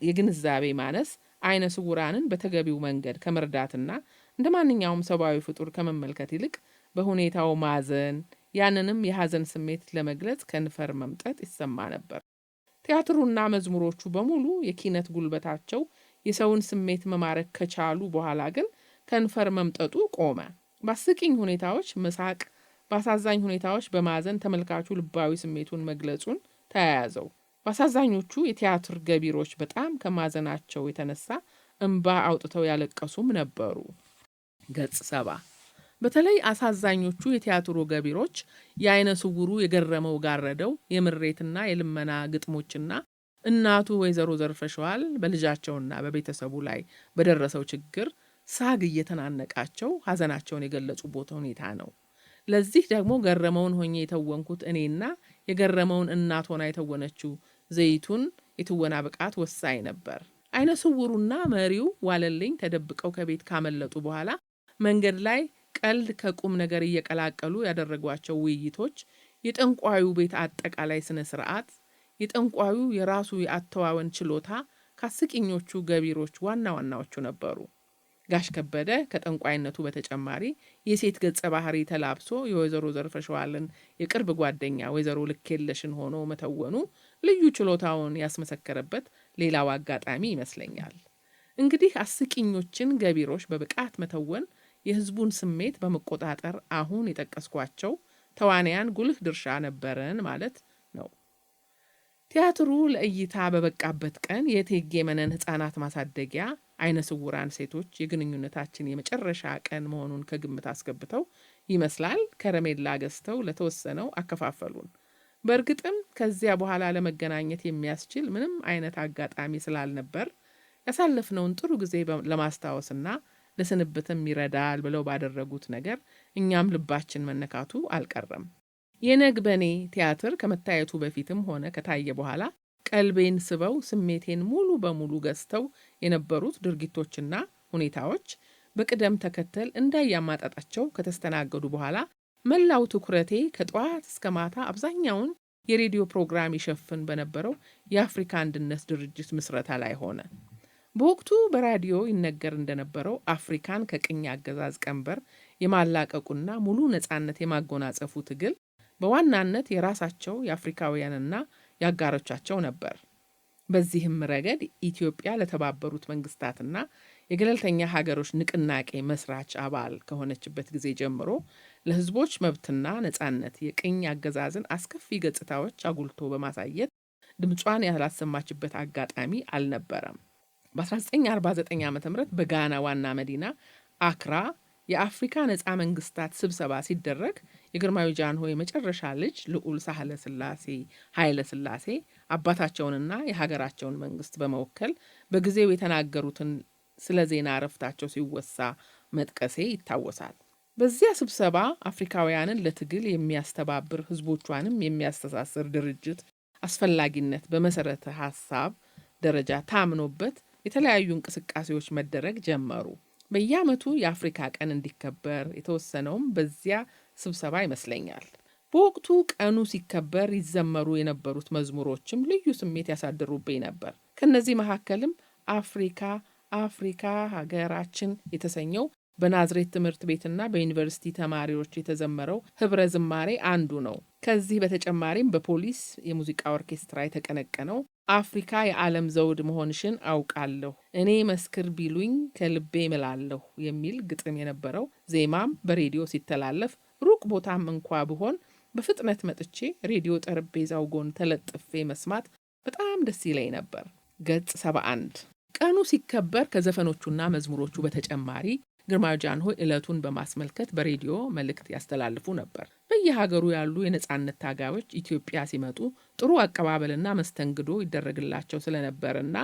የግንዛቤ ማነስ አይነ ስውራንን በተገቢው መንገድ ከመርዳትና እንደ ማንኛውም ሰብአዊ ፍጡር ከመመልከት ይልቅ በሁኔታው ማዘን፣ ያንንም የሐዘን ስሜት ለመግለጽ ከንፈር መምጠጥ ይሰማ ነበር። ቲያትሩና መዝሙሮቹ በሙሉ የኪነት ጉልበታቸው የሰውን ስሜት መማረክ ከቻሉ በኋላ ግን ከንፈር መምጠጡ ቆመ። በአስቂኝ ሁኔታዎች መሳቅ፣ በአሳዛኝ ሁኔታዎች በማዘን ተመልካቹ ልባዊ ስሜቱን መግለጹን ተያያዘው። በአሳዛኞቹ የቲያትር ገቢሮች በጣም ከማዘናቸው የተነሳ እንባ አውጥተው ያለቀሱም ነበሩ። ገጽ 70 በተለይ አሳዛኞቹ የቲያትሩ ገቢሮች የአይነ ስውሩ የገረመው ጋረደው የምሬትና የልመና ግጥሞችና እናቱ ወይዘሮ ዘርፈሸዋል በልጃቸውና በቤተሰቡ ላይ በደረሰው ችግር ሳግ እየተናነቃቸው ሀዘናቸውን የገለጹበት ሁኔታ ነው። ለዚህ ደግሞ ገረመውን ሆኜ የተወንኩት እኔና የገረመውን እናት ሆና የተወነችው ዘይቱን የትወና ብቃት ወሳኝ ነበር። አይነ ስውሩና መሪው ዋለልኝ ተደብቀው ከቤት ካመለጡ በኋላ መንገድ ላይ ቀልድ ከቁም ነገር እየቀላቀሉ ያደረጓቸው ውይይቶች፣ የጠንቋዩ ቤት አጠቃላይ ስነ ስርዓት፣ የጠንቋዩ የራሱ የአተዋወን ችሎታ ከአስቂኞቹ ገቢሮች ዋና ዋናዎቹ ነበሩ። ጋሽ ከበደ ከጠንቋይነቱ በተጨማሪ የሴት ገጸ ባህሪ ተላብሶ የወይዘሮ ዘርፈሸዋልን የቅርብ ጓደኛ ወይዘሮ ልኬለሽን ሆኖ መተወኑ ልዩ ችሎታውን ያስመሰከረበት ሌላው አጋጣሚ ይመስለኛል። እንግዲህ አስቂኞችን ገቢሮች በብቃት መተወን የህዝቡን ስሜት በመቆጣጠር አሁን የጠቀስኳቸው ተዋንያን ጉልህ ድርሻ ነበረን ማለት ነው። ቲያትሩ ለእይታ በበቃበት ቀን የእቴጌ መነን ህፃናት ማሳደጊያ አይነ ስውራን ሴቶች የግንኙነታችን የመጨረሻ ቀን መሆኑን ከግምት አስገብተው ይመስላል ከረሜላ ገዝተው ለተወሰነው አከፋፈሉን። በእርግጥም ከዚያ በኋላ ለመገናኘት የሚያስችል ምንም አይነት አጋጣሚ ስላልነበር ያሳለፍነውን ጥሩ ጊዜ ለማስታወስና ለስንብትም ይረዳል ብለው ባደረጉት ነገር እኛም ልባችን መነካቱ አልቀረም። የነግበኔ ቲያትር ከመታየቱ በፊትም ሆነ ከታየ በኋላ ቀልቤን ስበው ስሜቴን ሙሉ በሙሉ ገዝተው የነበሩት ድርጊቶችና ሁኔታዎች በቅደም ተከተል እንዳያማጣጣቸው ከተስተናገዱ በኋላ መላው ትኩረቴ ከጠዋት እስከ ማታ አብዛኛውን የሬዲዮ ፕሮግራም ይሸፍን በነበረው የአፍሪካ አንድነት ድርጅት ምስረታ ላይ ሆነ። በወቅቱ በራዲዮ ይነገር እንደነበረው አፍሪካን ከቅኝ አገዛዝ ቀንበር የማላቀቁና ሙሉ ነጻነት የማጎናጸፉ ትግል በዋናነት የራሳቸው የአፍሪካውያንና ያጋሮቻቸው ነበር። በዚህም ረገድ ኢትዮጵያ ለተባበሩት መንግስታትና የገለልተኛ ሀገሮች ንቅናቄ መስራች አባል ከሆነችበት ጊዜ ጀምሮ ለህዝቦች መብትና ነጻነት የቅኝ አገዛዝን አስከፊ ገጽታዎች አጉልቶ በማሳየት ድምጿን ያላሰማችበት አጋጣሚ አልነበረም። በ1949 ዓ.ም በጋና ዋና መዲና አክራ የአፍሪካ ነጻ መንግስታት ስብሰባ ሲደረግ የግርማዊ ጃንሆይ የመጨረሻ ልጅ ልዑል ሳህለ ስላሴ ኃይለ ስላሴ አባታቸውንና የሀገራቸውን መንግስት በመወከል በጊዜው የተናገሩትን ስለ ዜና እረፍታቸው ሲወሳ መጥቀሴ ይታወሳል። በዚያ ስብሰባ አፍሪካውያንን ለትግል የሚያስተባብር ህዝቦቿንም የሚያስተሳስር ድርጅት አስፈላጊነት በመሰረተ ሀሳብ ደረጃ ታምኖበት የተለያዩ እንቅስቃሴዎች መደረግ ጀመሩ። በየዓመቱ የአፍሪካ ቀን እንዲከበር የተወሰነውም በዚያ ስብሰባ ይመስለኛል። በወቅቱ ቀኑ ሲከበር ይዘመሩ የነበሩት መዝሙሮችም ልዩ ስሜት ያሳድሩብኝ ነበር። ከነዚህ መካከልም አፍሪካ አፍሪካ ሀገራችን የተሰኘው በናዝሬት ትምህርት ቤትና በዩኒቨርሲቲ ተማሪዎች የተዘመረው ህብረ ዝማሬ አንዱ ነው። ከዚህ በተጨማሪም በፖሊስ የሙዚቃ ኦርኬስትራ የተቀነቀነው አፍሪካ የዓለም ዘውድ መሆንሽን አውቃለሁ፣ እኔ መስክር ቢሉኝ ከልቤ እምላለሁ የሚል ግጥም የነበረው ዜማም በሬዲዮ ሲተላለፍ ሩቅ ቦታም እንኳ ብሆን በፍጥነት መጥቼ ሬዲዮ ጠረጴዛው ጎን ተለጥፌ መስማት በጣም ደስ ይለኝ ነበር። ገጽ 71 ቀኑ ሲከበር ከዘፈኖቹና መዝሙሮቹ በተጨማሪ ግርማዊ ጃንሆይ ዕለቱን በማስመልከት በሬዲዮ መልእክት ያስተላልፉ ነበር። በየሀገሩ ያሉ የነጻነት ታጋዮች ኢትዮጵያ ሲመጡ ጥሩ አቀባበልና መስተንግዶ ይደረግላቸው ስለነበርና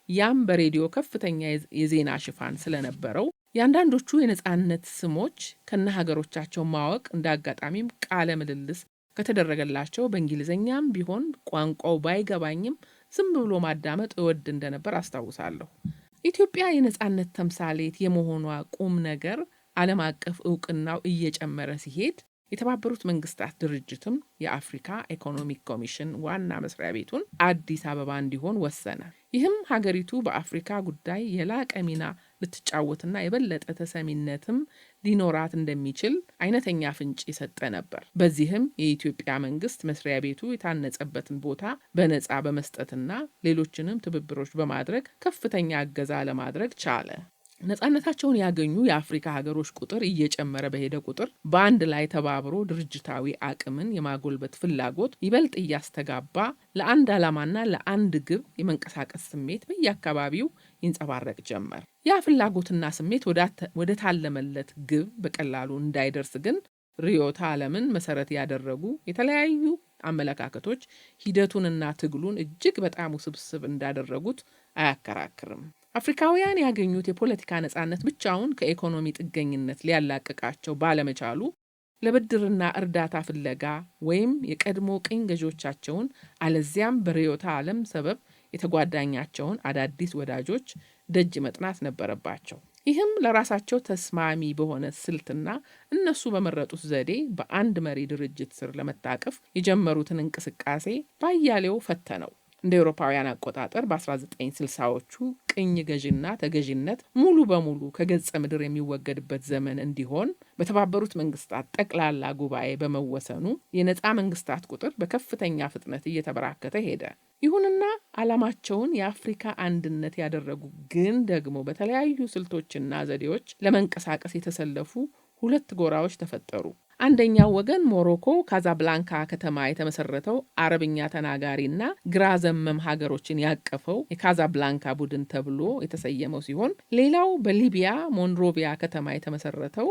ያም በሬዲዮ ከፍተኛ የዜና ሽፋን ስለነበረው የአንዳንዶቹ የነጻነት ስሞች ከነሀገሮቻቸው ማወቅ እንዳጋጣሚም ቃለ ምልልስ ከተደረገላቸው በእንግሊዝኛም ቢሆን ቋንቋው ባይገባኝም ዝም ብሎ ማዳመጥ እወድ እንደነበር አስታውሳለሁ። ኢትዮጵያ የነጻነት ተምሳሌት የመሆኗ ቁም ነገር ዓለም አቀፍ እውቅናው እየጨመረ ሲሄድ የተባበሩት መንግስታት ድርጅትም የአፍሪካ ኢኮኖሚክ ኮሚሽን ዋና መስሪያ ቤቱን አዲስ አበባ እንዲሆን ወሰነ። ይህም ሀገሪቱ በአፍሪካ ጉዳይ የላቀ ሚና ልትጫወትና የበለጠ ተሰሚነትም ሊኖራት እንደሚችል አይነተኛ ፍንጭ የሰጠ ነበር። በዚህም የኢትዮጵያ መንግስት መስሪያ ቤቱ የታነጸበትን ቦታ በነጻ በመስጠትና ሌሎችንም ትብብሮች በማድረግ ከፍተኛ እገዛ ለማድረግ ቻለ። ነጻነታቸውን ያገኙ የአፍሪካ ሀገሮች ቁጥር እየጨመረ በሄደ ቁጥር በአንድ ላይ ተባብሮ ድርጅታዊ አቅምን የማጎልበት ፍላጎት ይበልጥ እያስተጋባ ለአንድ ዓላማና ለአንድ ግብ የመንቀሳቀስ ስሜት በየአካባቢው ይንጸባረቅ ጀመር። ያ ፍላጎትና ስሜት ወደ ታለመለት ግብ በቀላሉ እንዳይደርስ ግን ርዕዮተ ዓለምን መሰረት ያደረጉ የተለያዩ አመለካከቶች ሂደቱንና ትግሉን እጅግ በጣም ውስብስብ እንዳደረጉት አያከራክርም። አፍሪካውያን ያገኙት የፖለቲካ ነጻነት ብቻውን ከኢኮኖሚ ጥገኝነት ሊያላቅቃቸው ባለመቻሉ ለብድርና እርዳታ ፍለጋ ወይም የቀድሞ ቅኝ ገዢዎቻቸውን አለዚያም በርዕዮተ ዓለም ሰበብ የተጓዳኛቸውን አዳዲስ ወዳጆች ደጅ መጥናት ነበረባቸው። ይህም ለራሳቸው ተስማሚ በሆነ ስልትና እነሱ በመረጡት ዘዴ በአንድ መሪ ድርጅት ስር ለመታቀፍ የጀመሩትን እንቅስቃሴ ባያሌው ፈተነው። እንደ አውሮፓውያን አቆጣጠር በ1960ዎቹ ቅኝ ገዢና ተገዢነት ሙሉ በሙሉ ከገጸ ምድር የሚወገድበት ዘመን እንዲሆን በተባበሩት መንግስታት ጠቅላላ ጉባኤ በመወሰኑ የነፃ መንግስታት ቁጥር በከፍተኛ ፍጥነት እየተበራከተ ሄደ። ይሁንና ዓላማቸውን የአፍሪካ አንድነት ያደረጉ ግን ደግሞ በተለያዩ ስልቶችና ዘዴዎች ለመንቀሳቀስ የተሰለፉ ሁለት ጎራዎች ተፈጠሩ። አንደኛው ወገን ሞሮኮ ካዛብላንካ ከተማ የተመሰረተው አረብኛ ተናጋሪና ግራ ዘመም ሀገሮችን ያቀፈው የካዛብላንካ ቡድን ተብሎ የተሰየመው ሲሆን፣ ሌላው በሊቢያ ሞንሮቪያ ከተማ የተመሰረተው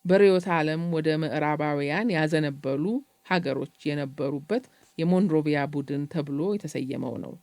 በርዕዮተ ዓለም ወደ ምዕራባውያን ያዘነበሉ ሀገሮች የነበሩበት የሞንሮቪያ ቡድን ተብሎ የተሰየመው ነው።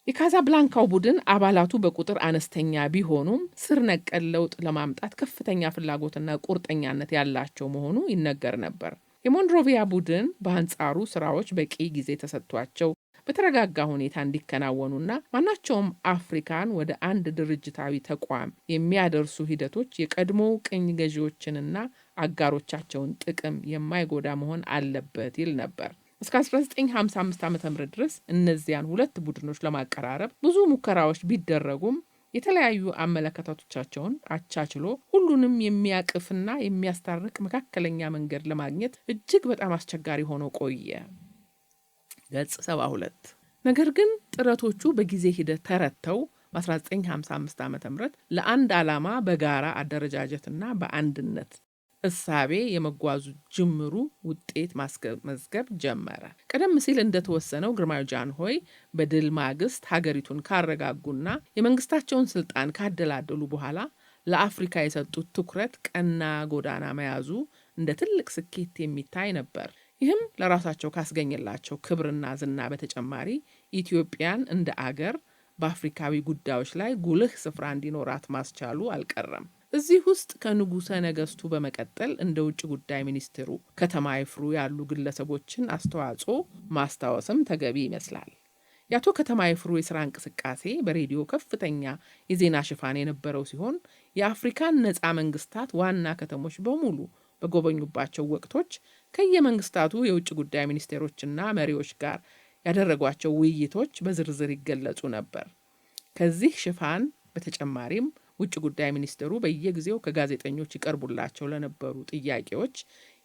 የካዛብላንካው ቡድን አባላቱ በቁጥር አነስተኛ ቢሆኑም ስር ነቀል ለውጥ ለማምጣት ከፍተኛ ፍላጎትና ቁርጠኛነት ያላቸው መሆኑ ይነገር ነበር። የሞንሮቪያ ቡድን በአንጻሩ ስራዎች በቂ ጊዜ ተሰጥቷቸው በተረጋጋ ሁኔታ እንዲከናወኑና ማናቸውም አፍሪካን ወደ አንድ ድርጅታዊ ተቋም የሚያደርሱ ሂደቶች የቀድሞ ቅኝ ገዢዎችንና አጋሮቻቸውን ጥቅም የማይጎዳ መሆን አለበት ይል ነበር። እስከ 1955 ዓ.ም ድረስ እነዚያን ሁለት ቡድኖች ለማቀራረብ ብዙ ሙከራዎች ቢደረጉም የተለያዩ አመለካከቶቻቸውን አቻችሎ ሁሉንም የሚያቅፍና የሚያስታርቅ መካከለኛ መንገድ ለማግኘት እጅግ በጣም አስቸጋሪ ሆኖ ቆየ። ገጽ 72። ነገር ግን ጥረቶቹ በጊዜ ሂደት ተረተው በ1955 ዓ.ም ለአንድ ዓላማ በጋራ አደረጃጀትና በአንድነት እሳቤ የመጓዙ ጅምሩ ውጤት ማስመዝገብ ጀመረ። ቀደም ሲል እንደተወሰነው ግርማዊ ጃንሆይ በድል ማግስት ሀገሪቱን ካረጋጉና የመንግስታቸውን ስልጣን ካደላደሉ በኋላ ለአፍሪካ የሰጡት ትኩረት ቀና ጎዳና መያዙ እንደ ትልቅ ስኬት የሚታይ ነበር። ይህም ለራሳቸው ካስገኘላቸው ክብርና ዝና በተጨማሪ ኢትዮጵያን እንደ አገር በአፍሪካዊ ጉዳዮች ላይ ጉልህ ስፍራ እንዲኖራት ማስቻሉ አልቀረም። እዚህ ውስጥ ከንጉሠ ነገሥቱ በመቀጠል እንደ ውጭ ጉዳይ ሚኒስትሩ ከተማ ይፍሩ ያሉ ግለሰቦችን አስተዋጽኦ ማስታወስም ተገቢ ይመስላል። የአቶ ከተማ ይፍሩ የሥራ እንቅስቃሴ በሬዲዮ ከፍተኛ የዜና ሽፋን የነበረው ሲሆን የአፍሪካን ነፃ መንግስታት ዋና ከተሞች በሙሉ በጎበኙባቸው ወቅቶች ከየመንግስታቱ የውጭ ጉዳይ ሚኒስቴሮችና መሪዎች ጋር ያደረጓቸው ውይይቶች በዝርዝር ይገለጹ ነበር። ከዚህ ሽፋን በተጨማሪም ውጭ ጉዳይ ሚኒስትሩ በየጊዜው ከጋዜጠኞች ይቀርቡላቸው ለነበሩ ጥያቄዎች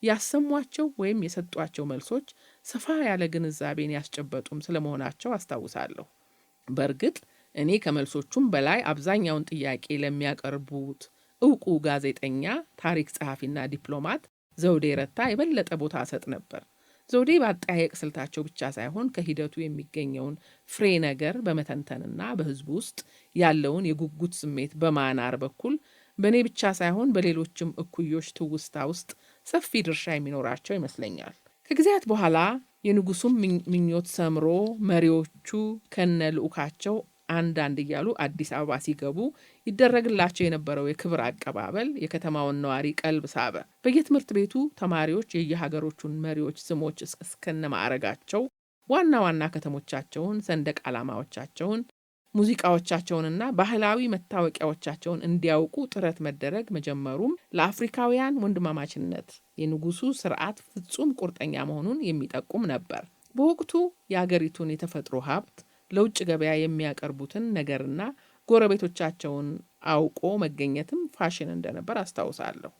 ያሰሟቸው ወይም የሰጧቸው መልሶች ሰፋ ያለ ግንዛቤን ያስጨበጡም ስለመሆናቸው አስታውሳለሁ። በእርግጥ እኔ ከመልሶቹም በላይ አብዛኛውን ጥያቄ ለሚያቀርቡት እውቁ ጋዜጠኛ፣ ታሪክ ጸሐፊና ዲፕሎማት ዘውዴ ረታ የበለጠ ቦታ ሰጥ ነበር። ዘውዴ በአጠያየቅ ስልታቸው ብቻ ሳይሆን ከሂደቱ የሚገኘውን ፍሬ ነገር በመተንተንና በሕዝቡ ውስጥ ያለውን የጉጉት ስሜት በማናር በኩል በእኔ ብቻ ሳይሆን በሌሎችም እኩዮች ትውስታ ውስጥ ሰፊ ድርሻ የሚኖራቸው ይመስለኛል። ከጊዜያት በኋላ የንጉሱም ምኞት ሰምሮ መሪዎቹ ከነ ልዑካቸው አንዳንድ እያሉ አዲስ አበባ ሲገቡ ይደረግላቸው የነበረው የክብር አቀባበል የከተማውን ነዋሪ ቀልብ ሳበ። በየትምህርት ቤቱ ተማሪዎች የየሀገሮቹን መሪዎች ስሞች እስከነ ማዕረጋቸው፣ ዋና ዋና ከተሞቻቸውን፣ ሰንደቅ ዓላማዎቻቸውን፣ ሙዚቃዎቻቸውንና ባህላዊ መታወቂያዎቻቸውን እንዲያውቁ ጥረት መደረግ መጀመሩም ለአፍሪካውያን ወንድማማችነት የንጉሱ ስርዓት ፍጹም ቁርጠኛ መሆኑን የሚጠቁም ነበር። በወቅቱ የአገሪቱን የተፈጥሮ ሀብት ለውጭ ገበያ የሚያቀርቡትን ነገርና ጎረቤቶቻቸውን አውቆ መገኘትም ፋሽን እንደነበር አስታውሳለሁ።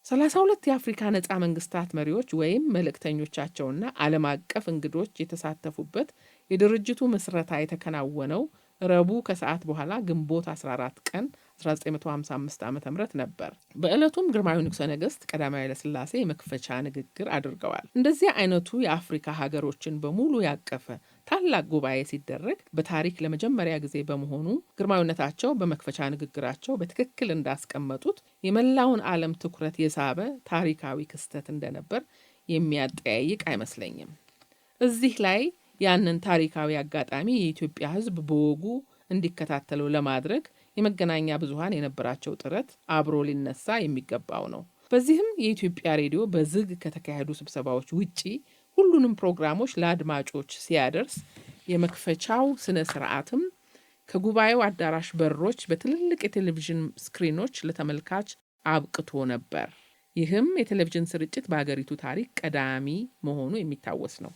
32 የአፍሪካ ነፃ መንግስታት መሪዎች ወይም መልእክተኞቻቸውና ዓለም አቀፍ እንግዶች የተሳተፉበት የድርጅቱ ምስረታ የተከናወነው ረቡዕ ከሰዓት በኋላ ግንቦት 14 ቀን 1955 ዓ.ም ነበር። በዕለቱም ግርማዊ ንጉሠ ነገሥት ቀዳማዊ ኃይለ ሥላሴ የመክፈቻ ንግግር አድርገዋል። እንደዚህ አይነቱ የአፍሪካ ሀገሮችን በሙሉ ያቀፈ ታላቅ ጉባኤ ሲደረግ በታሪክ ለመጀመሪያ ጊዜ በመሆኑ ግርማዊነታቸው በመክፈቻ ንግግራቸው በትክክል እንዳስቀመጡት የመላውን ዓለም ትኩረት የሳበ ታሪካዊ ክስተት እንደነበር የሚያጠያይቅ አይመስለኝም። እዚህ ላይ ያንን ታሪካዊ አጋጣሚ የኢትዮጵያ ሕዝብ በወጉ እንዲከታተለው ለማድረግ የመገናኛ ብዙሃን የነበራቸው ጥረት አብሮ ሊነሳ የሚገባው ነው። በዚህም የኢትዮጵያ ሬዲዮ በዝግ ከተካሄዱ ስብሰባዎች ውጪ ሁሉንም ፕሮግራሞች ለአድማጮች ሲያደርስ የመክፈቻው ስነ ስርዓትም ከጉባኤው አዳራሽ በሮች በትልልቅ የቴሌቪዥን ስክሪኖች ለተመልካች አብቅቶ ነበር። ይህም የቴሌቪዥን ስርጭት በሀገሪቱ ታሪክ ቀዳሚ መሆኑ የሚታወስ ነው።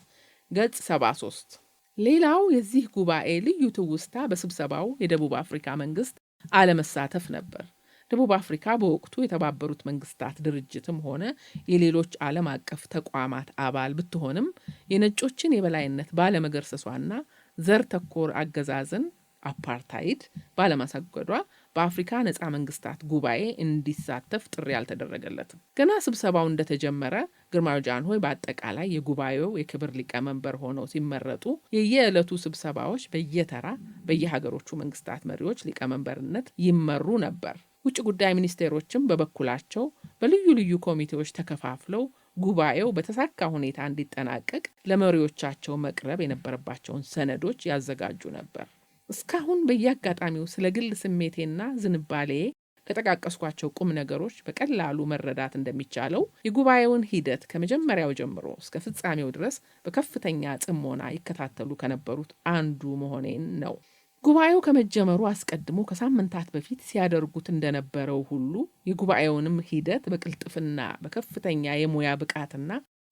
ገጽ 73። ሌላው የዚህ ጉባኤ ልዩ ትውስታ በስብሰባው የደቡብ አፍሪካ መንግስት አለመሳተፍ ነበር። ደቡብ አፍሪካ በወቅቱ የተባበሩት መንግስታት ድርጅትም ሆነ የሌሎች ዓለም አቀፍ ተቋማት አባል ብትሆንም የነጮችን የበላይነት ባለመገርሰሷና ዘር ተኮር አገዛዝን አፓርታይድ ባለማሳገዷ በአፍሪካ ነጻ መንግስታት ጉባኤ እንዲሳተፍ ጥሪ አልተደረገለትም። ገና ስብሰባው እንደተጀመረ ግርማዊ ጃንሆይ በአጠቃላይ የጉባኤው የክብር ሊቀመንበር ሆነው ሲመረጡ የየዕለቱ ስብሰባዎች በየተራ በየሀገሮቹ መንግስታት መሪዎች ሊቀመንበርነት ይመሩ ነበር። ውጭ ጉዳይ ሚኒስቴሮችም በበኩላቸው በልዩ ልዩ ኮሚቴዎች ተከፋፍለው ጉባኤው በተሳካ ሁኔታ እንዲጠናቀቅ ለመሪዎቻቸው መቅረብ የነበረባቸውን ሰነዶች ያዘጋጁ ነበር። እስካሁን በየአጋጣሚው ስለ ግል ስሜቴና ዝንባሌ ከጠቃቀስኳቸው ቁም ነገሮች በቀላሉ መረዳት እንደሚቻለው የጉባኤውን ሂደት ከመጀመሪያው ጀምሮ እስከ ፍጻሜው ድረስ በከፍተኛ ጽሞና ይከታተሉ ከነበሩት አንዱ መሆኔን ነው። ጉባኤው ከመጀመሩ አስቀድሞ ከሳምንታት በፊት ሲያደርጉት እንደነበረው ሁሉ የጉባኤውንም ሂደት በቅልጥፍና በከፍተኛ የሙያ ብቃትና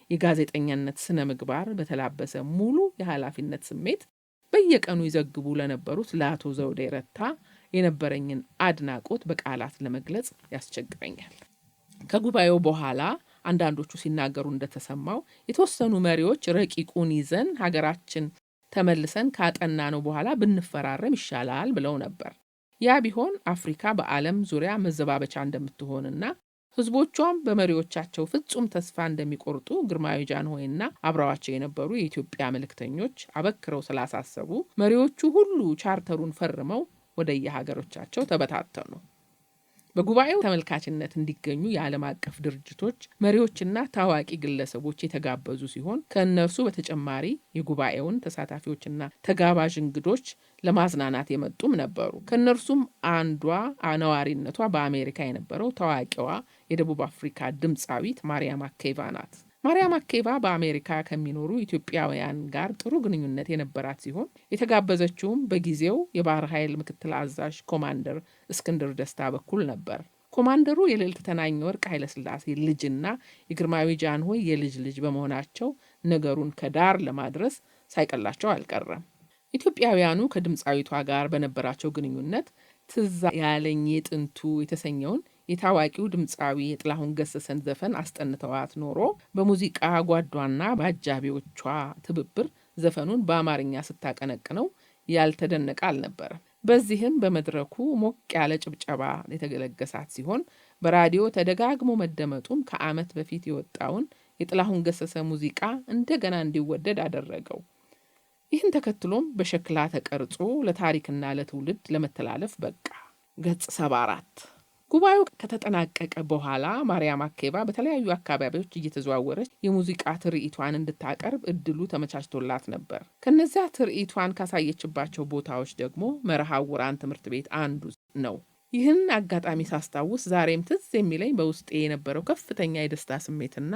የጋዜጠኛነት ስነ ምግባር በተላበሰ ሙሉ የኃላፊነት ስሜት በየቀኑ ይዘግቡ ለነበሩት ለአቶ ዘውዴ ረታ የነበረኝን አድናቆት በቃላት ለመግለጽ ያስቸግረኛል። ከጉባኤው በኋላ አንዳንዶቹ ሲናገሩ እንደተሰማው የተወሰኑ መሪዎች ረቂቁን ይዘን ሀገራችን ተመልሰን ካጠና ነው በኋላ ብንፈራረም ይሻላል ብለው ነበር። ያ ቢሆን አፍሪካ በዓለም ዙሪያ መዘባበቻ እንደምትሆንና ህዝቦቿም በመሪዎቻቸው ፍጹም ተስፋ እንደሚቆርጡ ግርማዊ ጃንሆይና አብረዋቸው የነበሩ የኢትዮጵያ መልእክተኞች አበክረው ስላሳሰቡ መሪዎቹ ሁሉ ቻርተሩን ፈርመው ወደ የሀገሮቻቸው ተበታተኑ። በጉባኤው ተመልካችነት እንዲገኙ የዓለም አቀፍ ድርጅቶች መሪዎችና ታዋቂ ግለሰቦች የተጋበዙ ሲሆን ከእነርሱ በተጨማሪ የጉባኤውን ተሳታፊዎችና ተጋባዥ እንግዶች ለማዝናናት የመጡም ነበሩ። ከእነርሱም አንዷ ነዋሪነቷ በአሜሪካ የነበረው ታዋቂዋ የደቡብ አፍሪካ ድምፃዊት ማርያም ማኬቫ ናት። ማርያም ማኬቫ በአሜሪካ ከሚኖሩ ኢትዮጵያውያን ጋር ጥሩ ግንኙነት የነበራት ሲሆን የተጋበዘችውም በጊዜው የባህር ኃይል ምክትል አዛዥ ኮማንደር እስክንድር ደስታ በኩል ነበር። ኮማንደሩ የልዕልት ተናኘ ወርቅ ኃይለሥላሴ ልጅና የግርማዊ ጃንሆይ የልጅ ልጅ በመሆናቸው ነገሩን ከዳር ለማድረስ ሳይቀላቸው አልቀረም። ኢትዮጵያውያኑ ከድምፃዊቷ ጋር በነበራቸው ግንኙነት ትዝ ያለኝ የጥንቱ የተሰኘውን የታዋቂው ድምፃዊ የጥላሁን ገሰሰን ዘፈን አስጠንተዋት ኖሮ በሙዚቃ ጓዷና በአጃቢዎቿ ትብብር ዘፈኑን በአማርኛ ስታቀነቅነው ያልተደነቀ አልነበረ። በዚህም በመድረኩ ሞቅ ያለ ጭብጨባ የተገለገሳት ሲሆን በራዲዮ ተደጋግሞ መደመጡም ከዓመት በፊት የወጣውን የጥላሁን ገሰሰ ሙዚቃ እንደገና እንዲወደድ አደረገው። ይህን ተከትሎም በሸክላ ተቀርጾ ለታሪክና ለትውልድ ለመተላለፍ በቃ። ገጽ 74። ጉባኤው ከተጠናቀቀ በኋላ ማርያም ማኬቫ በተለያዩ አካባቢዎች እየተዘዋወረች የሙዚቃ ትርኢቷን እንድታቀርብ እድሉ ተመቻችቶላት ነበር። ከነዚያ ትርኢቷን ካሳየችባቸው ቦታዎች ደግሞ መርሃ ውራን ትምህርት ቤት አንዱ ነው። ይህን አጋጣሚ ሳስታውስ ዛሬም ትዝ የሚለኝ በውስጤ የነበረው ከፍተኛ የደስታ ስሜትና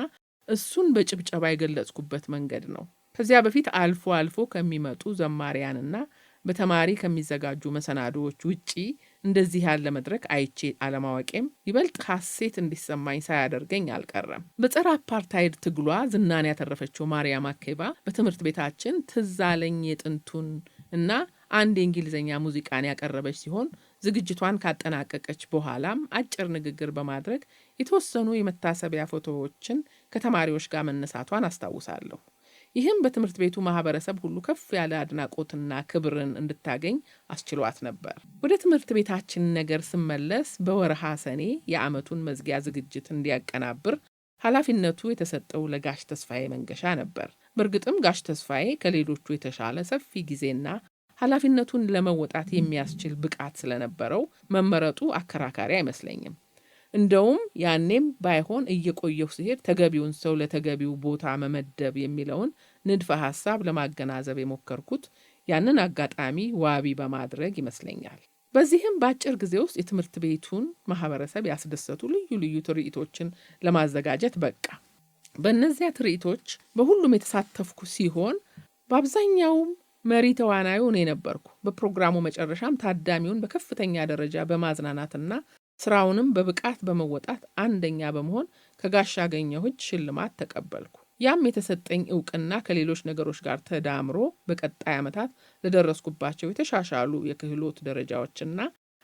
እሱን በጭብጨባ የገለጽኩበት መንገድ ነው። ከዚያ በፊት አልፎ አልፎ ከሚመጡ ዘማሪያንና በተማሪ ከሚዘጋጁ መሰናዶዎች ውጪ እንደዚህ ያለ መድረክ አይቼ አለማወቄም ይበልጥ ሐሴት እንዲሰማኝ ሳያደርገኝ አልቀረም። በጸረ አፓርታይድ ትግሏ ዝናን ያተረፈችው ማርያም ማኬቫ በትምህርት ቤታችን ትዝ አለኝ የጥንቱን እና አንድ የእንግሊዝኛ ሙዚቃን ያቀረበች ሲሆን ዝግጅቷን ካጠናቀቀች በኋላም አጭር ንግግር በማድረግ የተወሰኑ የመታሰቢያ ፎቶዎችን ከተማሪዎች ጋር መነሳቷን አስታውሳለሁ። ይህም በትምህርት ቤቱ ማህበረሰብ ሁሉ ከፍ ያለ አድናቆትና ክብርን እንድታገኝ አስችሏት ነበር። ወደ ትምህርት ቤታችን ነገር ስመለስ በወርሃ ሰኔ የዓመቱን መዝጊያ ዝግጅት እንዲያቀናብር ኃላፊነቱ የተሰጠው ለጋሽ ተስፋዬ መንገሻ ነበር። በእርግጥም ጋሽ ተስፋዬ ከሌሎቹ የተሻለ ሰፊ ጊዜና ኃላፊነቱን ለመወጣት የሚያስችል ብቃት ስለነበረው መመረጡ አከራካሪ አይመስለኝም። እንደውም ያኔም ባይሆን እየቆየሁ ሲሄድ ተገቢውን ሰው ለተገቢው ቦታ መመደብ የሚለውን ንድፈ ሐሳብ ለማገናዘብ የሞከርኩት ያንን አጋጣሚ ዋቢ በማድረግ ይመስለኛል። በዚህም በአጭር ጊዜ ውስጥ የትምህርት ቤቱን ማህበረሰብ ያስደሰቱ ልዩ ልዩ ትርኢቶችን ለማዘጋጀት በቃ። በእነዚያ ትርኢቶች በሁሉም የተሳተፍኩ ሲሆን በአብዛኛውም መሪ ተዋናዩ እኔ ነበርኩ። በፕሮግራሙ መጨረሻም ታዳሚውን በከፍተኛ ደረጃ በማዝናናትና ስራውንም በብቃት በመወጣት አንደኛ በመሆን ከጋሽ አገኘሁ እጅ ሽልማት ተቀበልኩ። ያም የተሰጠኝ እውቅና ከሌሎች ነገሮች ጋር ተዳምሮ በቀጣይ ዓመታት ለደረስኩባቸው የተሻሻሉ የክህሎት ደረጃዎችና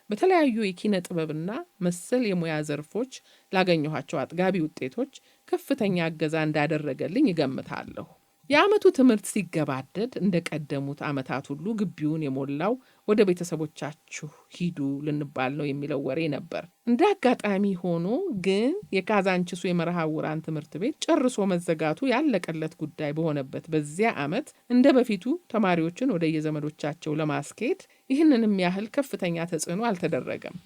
በተለያዩ የኪነ ጥበብና መሰል የሙያ ዘርፎች ላገኘኋቸው አጥጋቢ ውጤቶች ከፍተኛ እገዛ እንዳደረገልኝ እገምታለሁ። የዓመቱ ትምህርት ሲገባደድ እንደቀደሙት ዓመታት ሁሉ ግቢውን የሞላው ወደ ቤተሰቦቻችሁ ሂዱ ልንባል ነው የሚለው ወሬ ነበር። እንደ አጋጣሚ ሆኖ ግን የካዛንችሱ የመርሃውራን ትምህርት ቤት ጨርሶ መዘጋቱ ያለቀለት ጉዳይ በሆነበት በዚያ ዓመት እንደ በፊቱ ተማሪዎችን ወደ የዘመዶቻቸው ለማስኬድ ይህንንም ያህል ከፍተኛ ተጽዕኖ አልተደረገም።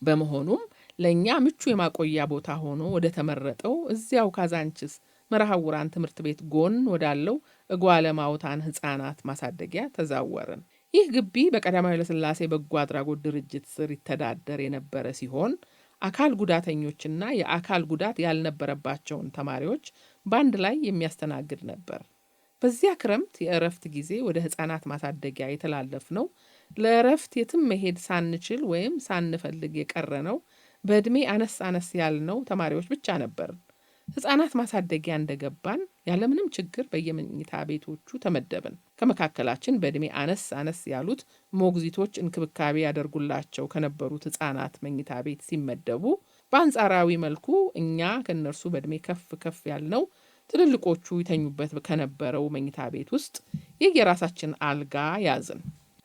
በመሆኑም ለእኛ ምቹ የማቆያ ቦታ ሆኖ ወደ ተመረጠው እዚያው ካዛንችስ መርሃውራን ትምህርት ቤት ጎን ወዳለው እጓለ ማውታን ህፃናት ማሳደጊያ ተዛወርን። ይህ ግቢ በቀዳማዊ ኃይለሥላሴ በጎ አድራጎት ድርጅት ስር ይተዳደር የነበረ ሲሆን አካል ጉዳተኞችና የአካል ጉዳት ያልነበረባቸውን ተማሪዎች በአንድ ላይ የሚያስተናግድ ነበር። በዚያ ክረምት የእረፍት ጊዜ ወደ ህፃናት ማሳደጊያ የተላለፍነው ለእረፍት የትም መሄድ ሳንችል ወይም ሳንፈልግ የቀረነው በዕድሜ አነስ ያልነው ተማሪዎች ብቻ ነበር። ህፃናት ማሳደጊያ እንደገባን ያለምንም ችግር በየመኝታ ቤቶቹ ተመደብን። ከመካከላችን በዕድሜ አነስ ያሉት ሞግዚቶች እንክብካቤ ያደርጉላቸው ከነበሩት ህፃናት መኝታ ቤት ሲመደቡ፣ በአንጻራዊ መልኩ እኛ ከነርሱ በዕድሜ ከፍ ያልነው ትልልቆቹ ይተኙበት ከነበረው መኝታ ቤት ውስጥ የየራሳችን አልጋ ያዝን።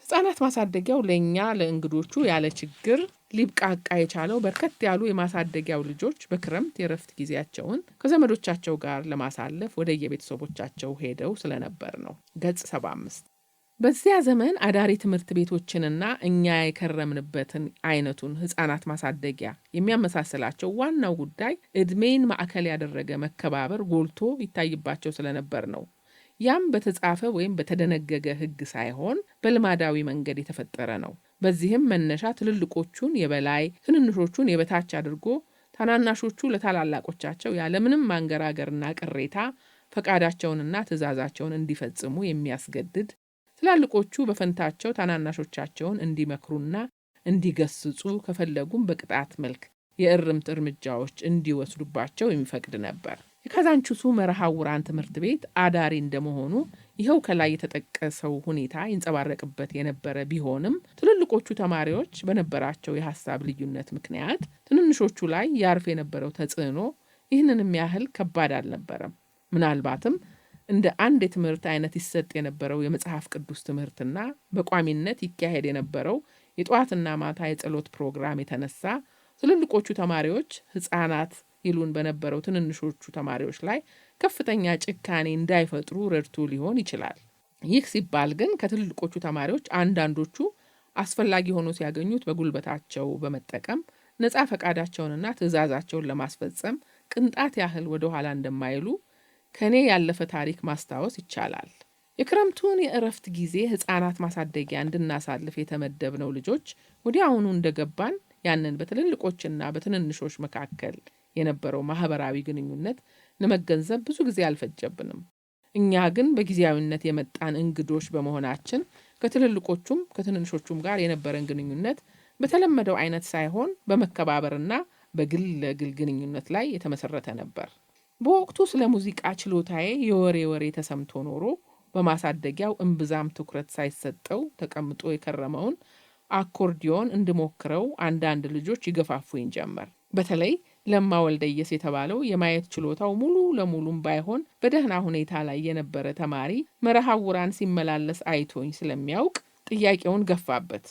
ህፃናት ማሳደጊያው ለእኛ ለእንግዶቹ ያለ ችግር ሊብቃቃ የቻለው በርከት ያሉ የማሳደጊያው ልጆች በክረምት የረፍት ጊዜያቸውን ከዘመዶቻቸው ጋር ለማሳለፍ ወደ የቤተሰቦቻቸው ሄደው ስለነበር ነው። ገጽ 75። በዚያ ዘመን አዳሪ ትምህርት ቤቶችንና እኛ የከረምንበትን አይነቱን ህፃናት ማሳደጊያ የሚያመሳስላቸው ዋናው ጉዳይ ዕድሜን ማዕከል ያደረገ መከባበር ጎልቶ ይታይባቸው ስለነበር ነው። ያም በተጻፈ ወይም በተደነገገ ህግ ሳይሆን በልማዳዊ መንገድ የተፈጠረ ነው። በዚህም መነሻ ትልልቆቹን የበላይ ትንንሾቹን የበታች አድርጎ ታናናሾቹ ለታላላቆቻቸው ያለምንም ማንገራገርና ቅሬታ ፈቃዳቸውንና ትእዛዛቸውን እንዲፈጽሙ የሚያስገድድ፣ ትላልቆቹ በፈንታቸው ታናናሾቻቸውን እንዲመክሩና እንዲገስጹ ከፈለጉም በቅጣት መልክ የእርምት እርምጃዎች እንዲወስዱባቸው የሚፈቅድ ነበር። የካዛንችሱ መርሃውራን ትምህርት ቤት አዳሪ እንደመሆኑ ይኸው ከላይ የተጠቀሰው ሁኔታ ይንጸባረቅበት የነበረ ቢሆንም ትልልቆቹ ተማሪዎች በነበራቸው የሐሳብ ልዩነት ምክንያት ትንንሾቹ ላይ ያርፍ የነበረው ተጽዕኖ ይህንንም ያህል ከባድ አልነበረም። ምናልባትም እንደ አንድ የትምህርት አይነት ይሰጥ የነበረው የመጽሐፍ ቅዱስ ትምህርትና በቋሚነት ይካሄድ የነበረው የጠዋትና ማታ የጸሎት ፕሮግራም የተነሳ ትልልቆቹ ተማሪዎች ህፃናት ይሉን በነበረው ትንንሾቹ ተማሪዎች ላይ ከፍተኛ ጭካኔ እንዳይፈጥሩ ረድቶ ሊሆን ይችላል። ይህ ሲባል ግን ከትልልቆቹ ተማሪዎች አንዳንዶቹ አስፈላጊ ሆኖ ሲያገኙት በጉልበታቸው በመጠቀም ነፃ ፈቃዳቸውንና ትእዛዛቸውን ለማስፈጸም ቅንጣት ያህል ወደ ኋላ እንደማይሉ ከኔ ያለፈ ታሪክ ማስታወስ ይቻላል። የክረምቱን የእረፍት ጊዜ ህፃናት ማሳደጊያ እንድናሳልፍ የተመደብነው ልጆች ወዲያውኑ እንደገባን ያንን በትልልቆችና በትንንሾች መካከል የነበረው ማህበራዊ ግንኙነት ለመገንዘብ ብዙ ጊዜ አልፈጀብንም። እኛ ግን በጊዜያዊነት የመጣን እንግዶች በመሆናችን ከትልልቆቹም ከትንንሾቹም ጋር የነበረን ግንኙነት በተለመደው አይነት ሳይሆን በመከባበርና በግል ለግል ግንኙነት ላይ የተመሰረተ ነበር። በወቅቱ ስለ ሙዚቃ ችሎታዬ የወሬ ተሰምቶ ኖሮ በማሳደጊያው እምብዛም ትኩረት ሳይሰጠው ተቀምጦ የከረመውን አኮርዲዮን እንድሞክረው አንዳንድ ልጆች ይገፋፉኝ ጀመር። በተለይ ለማ ወልደየስ የተባለው የማየት ችሎታው ሙሉ ለሙሉም ባይሆን በደህና ሁኔታ ላይ የነበረ ተማሪ መርሃውራን ሲመላለስ አይቶኝ ስለሚያውቅ ጥያቄውን ገፋበት።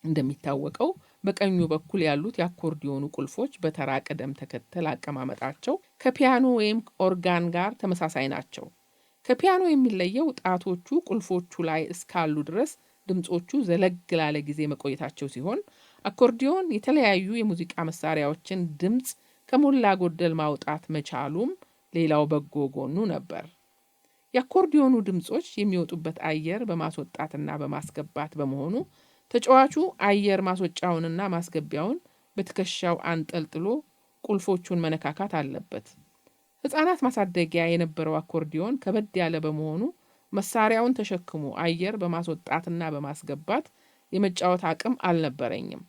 እንደሚታወቀው በቀኙ በኩል ያሉት የአኮርዲዮኑ ቁልፎች በተራ ቅደም ተከተል አቀማመጣቸው ከፒያኖ ወይም ኦርጋን ጋር ተመሳሳይ ናቸው። ከፒያኖ የሚለየው ጣቶቹ ቁልፎቹ ላይ እስካሉ ድረስ ድምጾቹ ዘለግ ላለ ጊዜ መቆየታቸው ሲሆን አኮርዲዮን የተለያዩ የሙዚቃ መሳሪያዎችን ድምጽ ከሞላ ጎደል ማውጣት መቻሉም ሌላው በጎ ጎኑ ነበር። የአኮርዲዮኑ ድምጾች የሚወጡበት አየር በማስወጣትና በማስገባት በመሆኑ ተጫዋቹ አየር ማስወጫውንና ማስገቢያውን በትከሻው አንጠልጥሎ ቁልፎቹን መነካካት አለበት። ሕፃናት ማሳደጊያ የነበረው አኮርዲዮን ከበድ ያለ በመሆኑ መሳሪያውን ተሸክሞ አየር በማስወጣትና በማስገባት የመጫወት አቅም አልነበረኝም።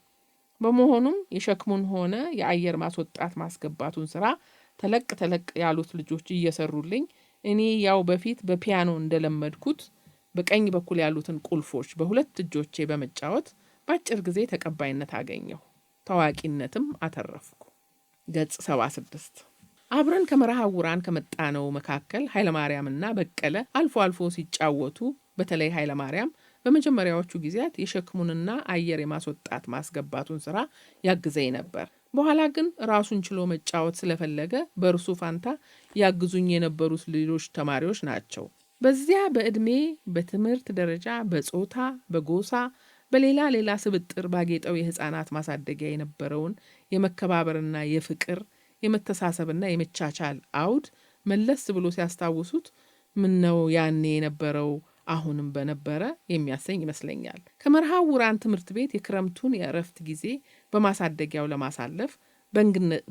በመሆኑም የሸክሙን ሆነ የአየር ማስወጣት ማስገባቱን ስራ ተለቅ ያሉት ልጆች እየሰሩልኝ እኔ ያው በፊት በፒያኖ እንደለመድኩት በቀኝ በኩል ያሉትን ቁልፎች በሁለት እጆቼ በመጫወት በአጭር ጊዜ ተቀባይነት አገኘሁ። ታዋቂነትም አተረፍኩ። ገጽ 76 አብረን ከመርሃውራን ከመጣነው መካከል ኃይለማርያምና በቀለ አልፎ አልፎ ሲጫወቱ፣ በተለይ ኃይለማርያም በመጀመሪያዎቹ ጊዜያት የሸክሙንና አየር የማስወጣት ማስገባቱን ስራ ያግዘኝ ነበር። በኋላ ግን ራሱን ችሎ መጫወት ስለፈለገ በእርሱ ፋንታ ያግዙኝ የነበሩት ሌሎች ተማሪዎች ናቸው። በዚያ በዕድሜ፣ በትምህርት ደረጃ፣ በጾታ፣ በጎሳ፣ በሌላ ስብጥር ባጌጠው የሕፃናት ማሳደጊያ የነበረውን የመከባበርና የፍቅር የመተሳሰብና የመቻቻል አውድ መለስ ብሎ ሲያስታውሱት ምነው ያኔ የነበረው አሁንም በነበረ የሚያሰኝ ይመስለኛል። ከመርሃውራን ትምህርት ቤት የክረምቱን የእረፍት ጊዜ በማሳደጊያው ለማሳለፍ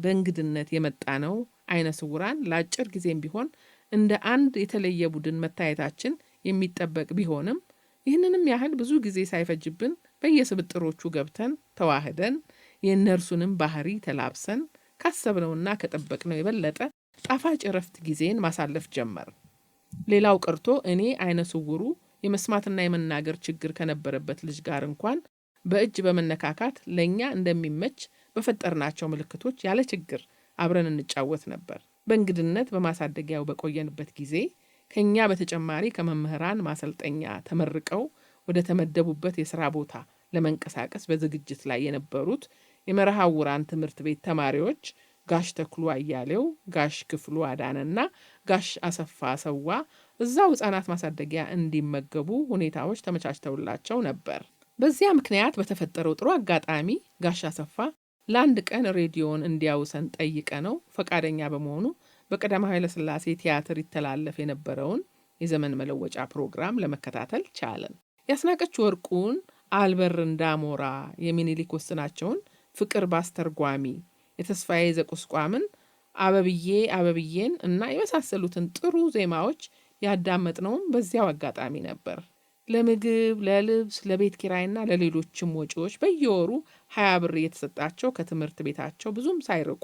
በእንግድነት የመጣነው አይነ ስውራን ለአጭር ጊዜም ቢሆን እንደ አንድ የተለየ ቡድን መታየታችን የሚጠበቅ ቢሆንም ይህንንም ያህል ብዙ ጊዜ ሳይፈጅብን በየስብጥሮቹ ገብተን ተዋህደን የእነርሱንም ባህሪ ተላብሰን ካሰብነውና ከጠበቅነው የበለጠ ጣፋጭ እረፍት ጊዜን ማሳለፍ ጀመር። ሌላው ቀርቶ እኔ አይነ ስውሩ የመስማትና የመናገር ችግር ከነበረበት ልጅ ጋር እንኳን በእጅ በመነካካት ለኛ እንደሚመች በፈጠርናቸው ምልክቶች ያለ ችግር አብረን እንጫወት ነበር። በእንግድነት በማሳደጊያው በቆየንበት ጊዜ ከኛ በተጨማሪ ከመምህራን ማሰልጠኛ ተመርቀው ወደ ተመደቡበት የሥራ ቦታ ለመንቀሳቀስ በዝግጅት ላይ የነበሩት የመርሃውራን ትምህርት ቤት ተማሪዎች ጋሽ ተክሉ አያሌው፣ ጋሽ ክፍሉ አዳነና ጋሽ አሰፋ ሰዋ እዛው ሕፃናት ማሳደጊያ እንዲመገቡ ሁኔታዎች ተመቻችተውላቸው ነበር። በዚያ ምክንያት በተፈጠረው ጥሩ አጋጣሚ ጋሽ አሰፋ ለአንድ ቀን ሬዲዮን እንዲያውሰን ጠይቀ ነው ፈቃደኛ በመሆኑ በቀዳማዊ ኃይለ ሥላሴ ቲያትር ይተላለፍ የነበረውን የዘመን መለወጫ ፕሮግራም ለመከታተል ቻለን። ያስናቀች ወርቁን፣ አልበር እንዳሞራ፣ የሚኒሊክ ወስናቸውን፣ ፍቅር ባስተርጓሚ፣ የተስፋዬ ዘቁስቋምን፣ አበብዬን እና የመሳሰሉትን ጥሩ ዜማዎች ያዳመጥነውም በዚያው አጋጣሚ ነበር። ለምግብ፣ ለልብስ፣ ለቤት ኪራይና ለሌሎችም ወጪዎች በየወሩ 20 ብር እየተሰጣቸው ከትምህርት ቤታቸው ብዙም ሳይርቁ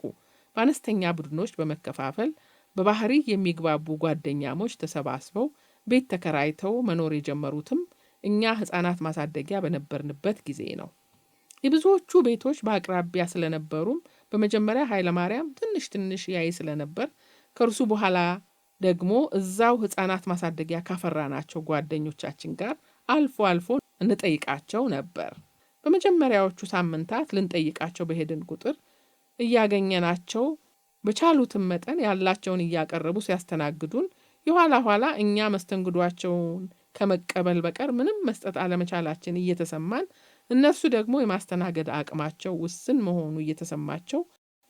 በአነስተኛ ቡድኖች በመከፋፈል በባህሪ የሚግባቡ ጓደኛሞች ተሰባስበው ቤት ተከራይተው መኖር የጀመሩትም እኛ ሕፃናት ማሳደጊያ በነበርንበት ጊዜ ነው። የብዙዎቹ ቤቶች በአቅራቢያ ስለነበሩም በመጀመሪያ ኃይለማርያም ትንሽ ያይ ስለነበር ከእርሱ በኋላ ደግሞ እዛው ሕፃናት ማሳደጊያ ካፈራናቸው ጓደኞቻችን ጋር አልፎ እንጠይቃቸው ነበር። በመጀመሪያዎቹ ሳምንታት ልንጠይቃቸው በሄድን ቁጥር እያገኘናቸው በቻሉትም መጠን ያላቸውን እያቀረቡ ሲያስተናግዱን፣ የኋላ እኛ መስተንግዷቸውን ከመቀበል በቀር ምንም መስጠት አለመቻላችን እየተሰማን፣ እነርሱ ደግሞ የማስተናገድ አቅማቸው ውስን መሆኑ እየተሰማቸው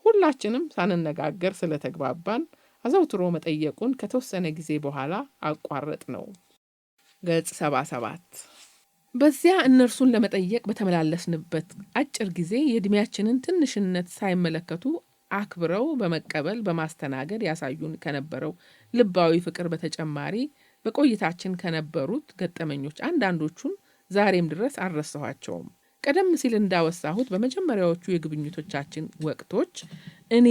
ሁላችንም ሳንነጋገር ስለተግባባን አዘውትሮ መጠየቁን ከተወሰነ ጊዜ በኋላ አቋረጥ ነው። ገጽ 77 በዚያ እነርሱን ለመጠየቅ በተመላለስንበት አጭር ጊዜ የዕድሜያችንን ትንሽነት ሳይመለከቱ አክብረው በመቀበል በማስተናገድ ያሳዩን ከነበረው ልባዊ ፍቅር በተጨማሪ በቆይታችን ከነበሩት ገጠመኞች አንዳንዶቹን ዛሬም ድረስ አልረሳኋቸውም። ቀደም ሲል እንዳወሳሁት በመጀመሪያዎቹ የግብኝቶቻችን ወቅቶች እኔ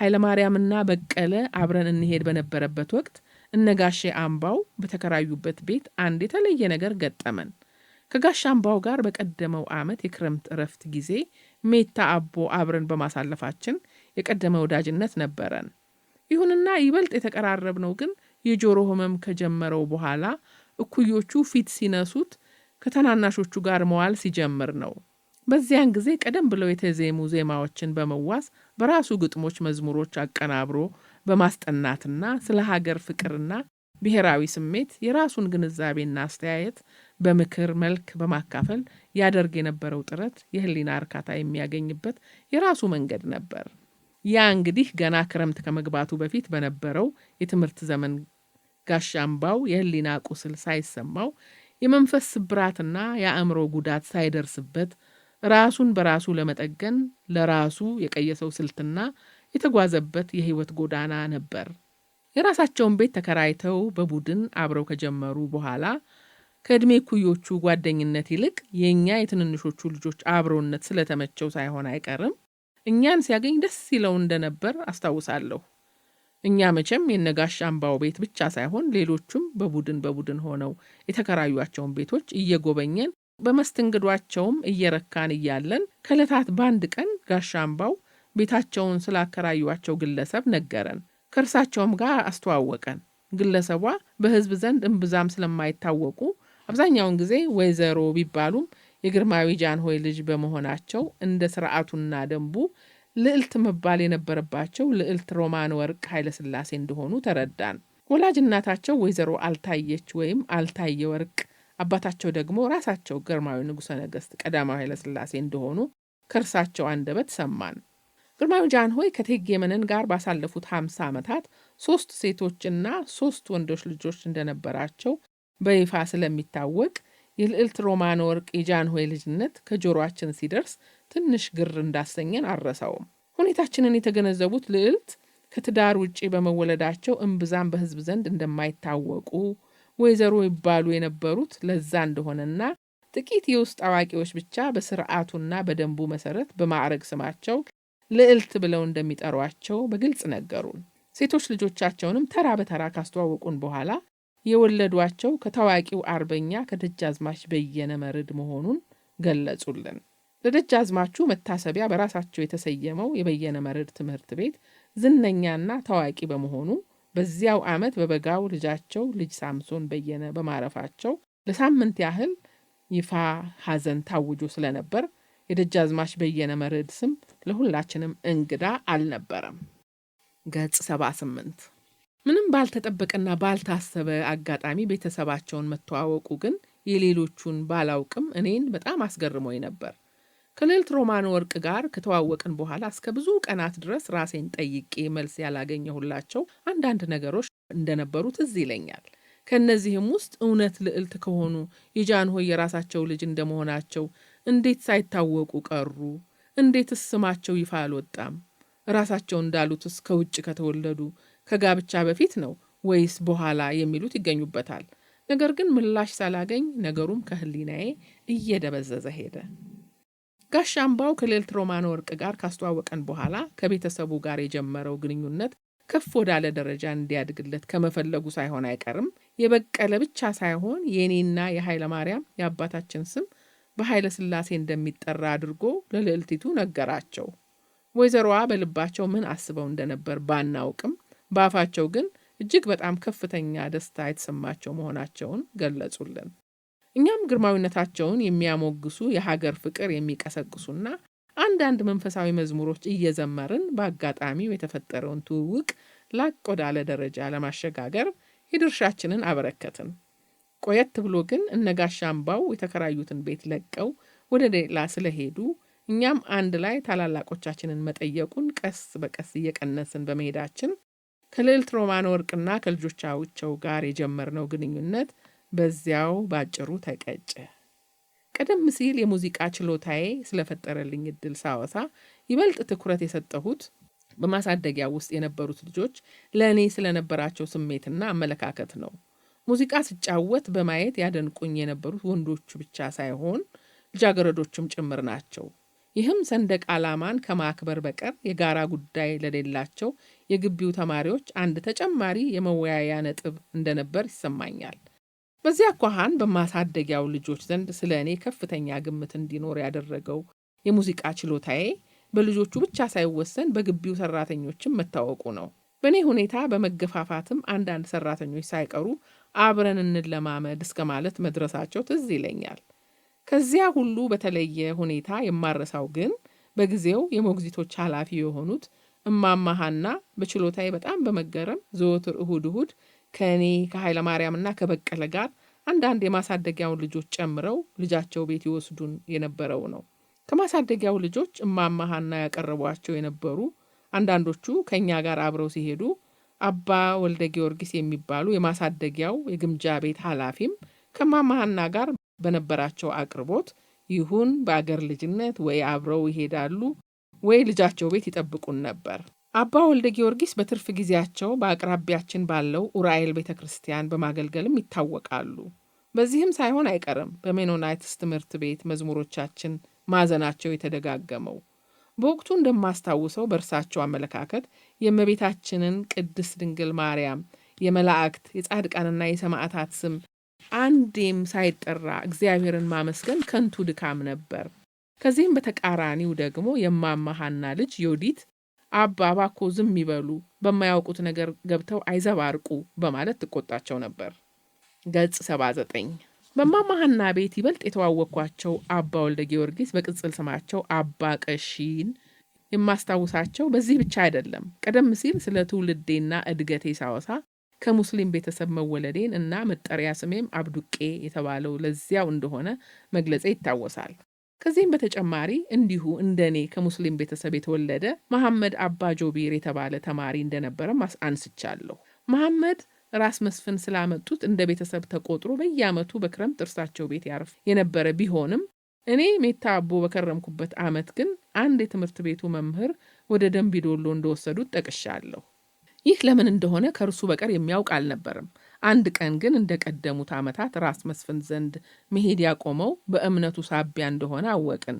ኃይለማርያምና በቀለ አብረን እንሄድ በነበረበት ወቅት እነጋሼ አምባው በተከራዩበት ቤት አንድ የተለየ ነገር ገጠመን። ከጋሽ አምባው ጋር በቀደመው ዓመት የክረምት እረፍት ጊዜ ሜታ አቦ አብረን በማሳለፋችን የቀደመ ወዳጅነት ነበረን። ይሁንና ይበልጥ የተቀራረብነው ግን የጆሮ ህመም ከጀመረው በኋላ እኩዮቹ ፊት ሲነሱት ከተናናሾቹ ጋር መዋል ሲጀምር ነው። በዚያን ጊዜ ቀደም ብለው የተዜሙ ዜማዎችን በመዋስ በራሱ ግጥሞች፣ መዝሙሮች አቀናብሮ በማስጠናትና ስለ ሀገር ፍቅርና ብሔራዊ ስሜት የራሱን ግንዛቤና አስተያየት በምክር መልክ በማካፈል ያደርግ የነበረው ጥረት የህሊና እርካታ የሚያገኝበት የራሱ መንገድ ነበር። ያ እንግዲህ ገና ክረምት ከመግባቱ በፊት በነበረው የትምህርት ዘመን ጋሽ አምባው የህሊና ቁስል ሳይሰማው የመንፈስ ስብራትና የአእምሮ ጉዳት ሳይደርስበት ራሱን በራሱ ለመጠገን ለራሱ የቀየሰው ስልትና የተጓዘበት የህይወት ጎዳና ነበር። የራሳቸውን ቤት ተከራይተው በቡድን አብረው ከጀመሩ በኋላ ከእድሜ ኩዮቹ ጓደኝነት ይልቅ የኛ የትንንሾቹ ልጆች አብሮነት ስለተመቸው ሳይሆን አይቀርም እኛን ሲያገኝ ደስ ይለው እንደነበር አስታውሳለሁ። እኛ መቼም የነጋሽ አምባው ቤት ብቻ ሳይሆን ሌሎቹም በቡድን ሆነው የተከራዩአቸውን ቤቶች እየጎበኘን በመስተንግዷቸውም እየረካን እያለን ከዕለታት በአንድ ቀን ጋሽ አምባው ቤታቸውን ስላከራዩአቸው ግለሰብ ነገረን። ከእርሳቸውም ጋር አስተዋወቀን። ግለሰቧ በህዝብ ዘንድ እምብዛም ስለማይታወቁ አብዛኛውን ጊዜ ወይዘሮ ቢባሉም የግርማዊ ጃንሆይ ልጅ በመሆናቸው እንደ ስርዓቱና ደንቡ ልዕልት መባል የነበረባቸው ልዕልት ሮማን ወርቅ ኃይለሥላሴ እንደሆኑ ተረዳን። ወላጅ እናታቸው ወይዘሮ አልታየች ወይም አልታየ ወርቅ፣ አባታቸው ደግሞ ራሳቸው ግርማዊ ንጉሠ ነገሥት ቀዳማዊ ኃይለሥላሴ እንደሆኑ ከእርሳቸው አንደበት ሰማን። ግርማዊ ጃንሆይ ከእቴጌ መነን ጋር ባሳለፉት 50 ዓመታት 3 ሴቶችና 3 ወንዶች ልጆች እንደነበራቸው በይፋ ስለሚታወቅ የልዕልት ሮማን ወርቅ የጃንሆይ ልጅነት ከጆሮአችን ሲደርስ ትንሽ ግር እንዳሰኘን አልረሳውም። ሁኔታችንን የተገነዘቡት ልዕልት ከትዳር ውጪ በመወለዳቸው እምብዛም በህዝብ ዘንድ እንደማይታወቁ ወይዘሮ ይባሉ የነበሩት ለዛ እንደሆነና ጥቂት የውስጥ አዋቂዎች ብቻ በስርዓቱና በደንቡ መሰረት በማዕረግ ስማቸው ልዕልት ብለው እንደሚጠሯቸው በግልጽ ነገሩን። ሴቶች ልጆቻቸውንም ተራ በተራ ካስተዋወቁን በኋላ የወለዷቸው ከታዋቂው አርበኛ ከደጃዝማች በየነ መርድ መሆኑን ገለጹልን። ለደጃዝማቹ መታሰቢያ በራሳቸው የተሰየመው የበየነ መርድ ትምህርት ቤት ዝነኛና ታዋቂ በመሆኑ በዚያው ዓመት በበጋው ልጃቸው ልጅ ሳምሶን በየነ በማረፋቸው ለሳምንት ያህል ይፋ ሐዘን ታውጆ ስለነበር የደጃዝማች በየነ መርድ ስም ለሁላችንም እንግዳ አልነበረም። ገጽ 78 ምንም ባልተጠበቀና ባልታሰበ አጋጣሚ ቤተሰባቸውን መተዋወቁ ግን የሌሎቹን ባላውቅም እኔን በጣም አስገርሞኝ ነበር። ከልዕልት ሮማን ወርቅ ጋር ከተዋወቅን በኋላ እስከ ብዙ ቀናት ድረስ ራሴን ጠይቄ መልስ ያላገኘሁላቸው አንዳንድ ነገሮች እንደነበሩ ትዝ ይለኛል። ከእነዚህም ውስጥ እውነት ልዕልት ከሆኑ የጃንሆይ የራሳቸው ልጅ እንደመሆናቸው እንዴት ሳይታወቁ ቀሩ? እንዴትስ ስማቸው ይፋ አልወጣም? ራሳቸው እንዳሉትስ ከውጭ ከተወለዱ ከጋብቻ በፊት ነው ወይስ በኋላ የሚሉት ይገኙበታል። ነገር ግን ምላሽ ሳላገኝ ነገሩም ከህሊናዬ እየደበዘዘ ሄደ። ጋሽ አምባው ከልዕልት ሮማን ወርቅ ጋር ካስተዋወቀን በኋላ ከቤተሰቡ ጋር የጀመረው ግንኙነት ከፍ ወዳለ ደረጃ እንዲያድግለት ከመፈለጉ ሳይሆን አይቀርም የበቀለ ብቻ ሳይሆን የኔና የኃይለ ማርያም የአባታችን ስም በኃይለ ሥላሴ እንደሚጠራ አድርጎ ለልዕልቲቱ ነገራቸው። ወይዘሮዋ በልባቸው ምን አስበው እንደነበር ባናውቅም በአፋቸው ግን እጅግ በጣም ከፍተኛ ደስታ የተሰማቸው መሆናቸውን ገለጹልን። እኛም ግርማዊነታቸውን የሚያሞግሱ የሀገር ፍቅር የሚቀሰቅሱና አንዳንድ መንፈሳዊ መዝሙሮች እየዘመርን በአጋጣሚው የተፈጠረውን ትውውቅ ላቅ ወዳለ ደረጃ ለማሸጋገር የድርሻችንን አበረከትን። ቆየት ብሎ ግን እነጋሽ አምባው የተከራዩትን ቤት ለቀው ወደ ሌላ ስለሄዱ እኛም አንድ ላይ ታላላቆቻችንን መጠየቁን ቀስ በቀስ እየቀነስን በመሄዳችን ከልዕልት ሮማን ወርቅና ከልጆቻቸው ጋር የጀመርነው ግንኙነት በዚያው ባጭሩ ተቀጨ። ቀደም ሲል የሙዚቃ ችሎታዬ ስለፈጠረልኝ እድል ሳወሳ ይበልጥ ትኩረት የሰጠሁት በማሳደጊያ ውስጥ የነበሩት ልጆች ለእኔ ስለነበራቸው ስሜትና አመለካከት ነው። ሙዚቃ ስጫወት በማየት ያደንቁኝ የነበሩት ወንዶቹ ብቻ ሳይሆን ልጃገረዶችም ጭምር ናቸው። ይህም ሰንደቅ ዓላማን ከማክበር በቀር የጋራ ጉዳይ ለሌላቸው የግቢው ተማሪዎች አንድ ተጨማሪ የመወያያ ነጥብ እንደነበር ይሰማኛል። በዚያ አኳኋን በማሳደጊያው ልጆች ዘንድ ስለ እኔ ከፍተኛ ግምት እንዲኖር ያደረገው የሙዚቃ ችሎታዬ በልጆቹ ብቻ ሳይወሰን በግቢው ሰራተኞችም መታወቁ ነው። በእኔ ሁኔታ በመገፋፋትም አንዳንድ ሰራተኞች ሳይቀሩ አብረን እንለማመድ እስከ ማለት መድረሳቸው ትዝ ይለኛል። ከዚያ ሁሉ በተለየ ሁኔታ የማረሳው ግን በጊዜው የሞግዚቶች ኃላፊ የሆኑት እማማ ሐና በችሎታዬ በጣም በመገረም ዘወትር እሁድ ከእኔ ከኃይለ ማርያምና ከበቀለ ጋር አንዳንድ የማሳደጊያውን ልጆች ጨምረው ልጃቸው ቤት ይወስዱን የነበረው ነው። ከማሳደጊያው ልጆች እማማ ሐና ያቀረቧቸው የነበሩ አንዳንዶቹ ከኛ ጋር አብረው ሲሄዱ አባ ወልደ ጊዮርጊስ የሚባሉ የማሳደጊያው የግምጃ ቤት ኃላፊም ከእማማ ሐና ጋር በነበራቸው አቅርቦት ይሁን በአገር ልጅነት ወይ አብረው ይሄዳሉ ወይ ልጃቸው ቤት ይጠብቁን ነበር። አባ ወልደ ጊዮርጊስ በትርፍ ጊዜያቸው በአቅራቢያችን ባለው ኡራኤል ቤተ ክርስቲያን በማገልገልም ይታወቃሉ። በዚህም ሳይሆን አይቀርም በሜኖናይትስ ትምህርት ቤት መዝሙሮቻችን ማዘናቸው የተደጋገመው። በወቅቱ እንደማስታውሰው በእርሳቸው አመለካከት የእመቤታችንን ቅድስት ድንግል ማርያም የመላእክት የጻድቃንና የሰማዕታት ስም አንዴም ሳይጠራ እግዚአብሔርን ማመስገን ከንቱ ድካም ነበር። ከዚህም በተቃራኒው ደግሞ የእማማ ሐና ልጅ ዮዲት አባ እባክዎ ዝም ይበሉ፣ በማያውቁት ነገር ገብተው አይዘባርቁ በማለት ትቆጣቸው ነበር። ገጽ 79 በእማማ ሐና ቤት ይበልጥ የተዋወቅኳቸው አባ ወልደ ጊዮርጊስ በቅጽል ስማቸው አባ ቀሺን የማስታውሳቸው በዚህ ብቻ አይደለም። ቀደም ሲል ስለ ትውልዴና እድገቴ ሳወሳ ከሙስሊም ቤተሰብ መወለዴን እና መጠሪያ ስሜም አብዱቄ የተባለው ለዚያው እንደሆነ መግለጼ ይታወሳል። ከዚህም በተጨማሪ እንዲሁ እንደኔ ከሙስሊም ቤተሰብ የተወለደ መሐመድ አባ ጆቢር የተባለ ተማሪ እንደነበረም አንስቻለሁ። መሐመድ ራስ መስፍን ስላመጡት እንደ ቤተሰብ ተቆጥሮ በየዓመቱ በክረምት እርሳቸው ቤት ያርፍ የነበረ ቢሆንም እኔ ሜታ አቦ በከረምኩበት ዓመት ግን አንድ የትምህርት ቤቱ መምህር ወደ ደንቢዶሎ እንደወሰዱት ጠቅሻለሁ። ይህ ለምን እንደሆነ ከእርሱ በቀር የሚያውቅ አልነበርም። አንድ ቀን ግን እንደቀደሙት ዓመታት ራስ መስፍን ዘንድ መሄድ ያቆመው በእምነቱ ሳቢያ እንደሆነ አወቅን።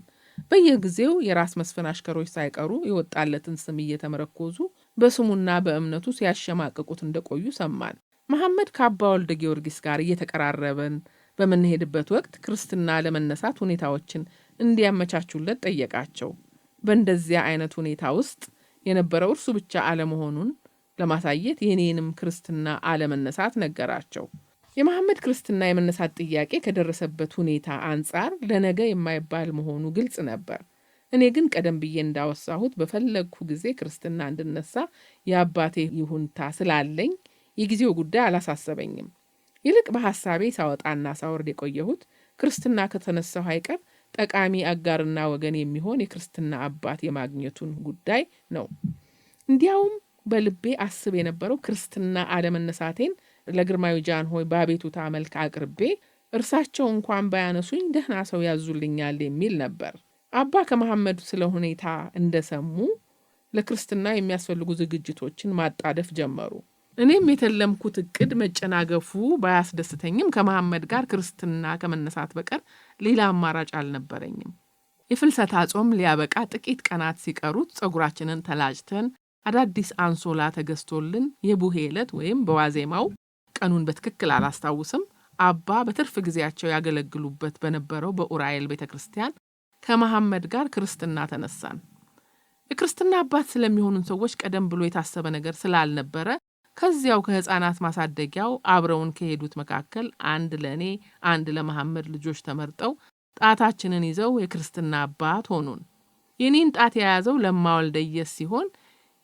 በየጊዜው የራስ መስፍን አሽከሮች ሳይቀሩ የወጣለትን ስም እየተመረኮዙ በስሙና በእምነቱ ሲያሸማቅቁት እንደቆዩ ሰማን። መሐመድ ከአባ ወልደ ጊዮርጊስ ጋር እየተቀራረበን በምንሄድበት ወቅት ክርስትና ለመነሳት ሁኔታዎችን እንዲያመቻቹለት ጠየቃቸው። በእንደዚያ አይነት ሁኔታ ውስጥ የነበረው እርሱ ብቻ አለመሆኑን ለማሳየት የኔንም ክርስትና አለመነሳት ነገራቸው። የመሐመድ ክርስትና የመነሳት ጥያቄ ከደረሰበት ሁኔታ አንጻር ለነገ የማይባል መሆኑ ግልጽ ነበር። እኔ ግን ቀደም ብዬ እንዳወሳሁት በፈለግኩ ጊዜ ክርስትና እንድነሳ የአባቴ ይሁንታ ስላለኝ የጊዜው ጉዳይ አላሳሰበኝም። ይልቅ በሐሳቤ ሳወጣና ሳወርድ የቆየሁት ክርስትና ከተነሳሁ አይቀር ጠቃሚ አጋርና ወገን የሚሆን የክርስትና አባት የማግኘቱን ጉዳይ ነው። እንዲያውም በልቤ አስብ የነበረው ክርስትና አለመነሳቴን ለግርማዊ ጃንሆይ በአቤቱታ መልክ አቅርቤ እርሳቸው እንኳን ባያነሱኝ ደህና ሰው ያዙልኛል የሚል ነበር። አባ ከመሐመድ ስለ ሁኔታ እንደሰሙ ለክርስትና የሚያስፈልጉ ዝግጅቶችን ማጣደፍ ጀመሩ። እኔም የተለምኩት እቅድ መጨናገፉ ባያስደስተኝም ከመሐመድ ጋር ክርስትና ከመነሳት በቀር ሌላ አማራጭ አልነበረኝም። የፍልሰታ ጾም ሊያበቃ ጥቂት ቀናት ሲቀሩት ጸጉራችንን ተላጭተን አዳዲስ አንሶላ ተገዝቶልን የቡሄ ዕለት ወይም በዋዜማው ቀኑን በትክክል አላስታውስም አባ በትርፍ ጊዜያቸው ያገለግሉበት በነበረው በኡራኤል ቤተ ክርስቲያን ከመሐመድ ጋር ክርስትና ተነሳን። የክርስትና አባት ስለሚሆኑን ሰዎች ቀደም ብሎ የታሰበ ነገር ስላልነበረ ከዚያው ከህፃናት ማሳደጊያው አብረውን ከሄዱት መካከል አንድ ለእኔ አንድ ለመሐመድ ልጆች ተመርጠው ጣታችንን ይዘው የክርስትና አባት ሆኑን። የኔን ጣት የያዘው ለማ ወልደየስ ሲሆን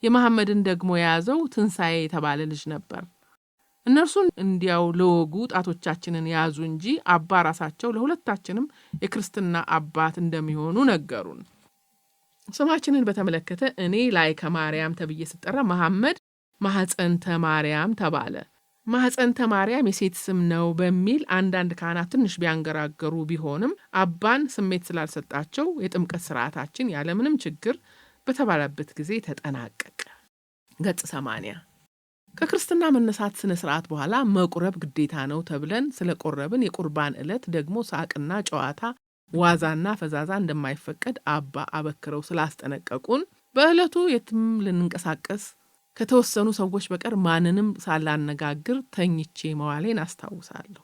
የመሐመድን ደግሞ የያዘው ትንሳኤ የተባለ ልጅ ነበር። እነርሱን እንዲያው ለወጉ ጣቶቻችንን ያዙ እንጂ አባ ራሳቸው ለሁለታችንም የክርስትና አባት እንደሚሆኑ ነገሩን። ስማችንን በተመለከተ እኔ ላይ ከማርያም ተብዬ ስጠራ መሐመድ ማህፀንተ ማርያም ተባለ። ማህፀንተ ማርያም የሴት ስም ነው በሚል አንዳንድ ካህናት ትንሽ ቢያንገራገሩ ቢሆንም አባን ስሜት ስላልሰጣቸው የጥምቀት ስርዓታችን ያለምንም ችግር በተባለበት ጊዜ ተጠናቀቀ። ገጽ 80 ከክርስትና መነሳት ስነ ስርዓት በኋላ መቁረብ ግዴታ ነው ተብለን ስለቆረብን የቁርባን ዕለት ደግሞ ሳቅና ጨዋታ ዋዛና ፈዛዛ እንደማይፈቀድ አባ አበክረው ስላስጠነቀቁን በዕለቱ የትም ልንንቀሳቀስ ከተወሰኑ ሰዎች በቀር ማንንም ሳላነጋግር ተኝቼ መዋሌን አስታውሳለሁ።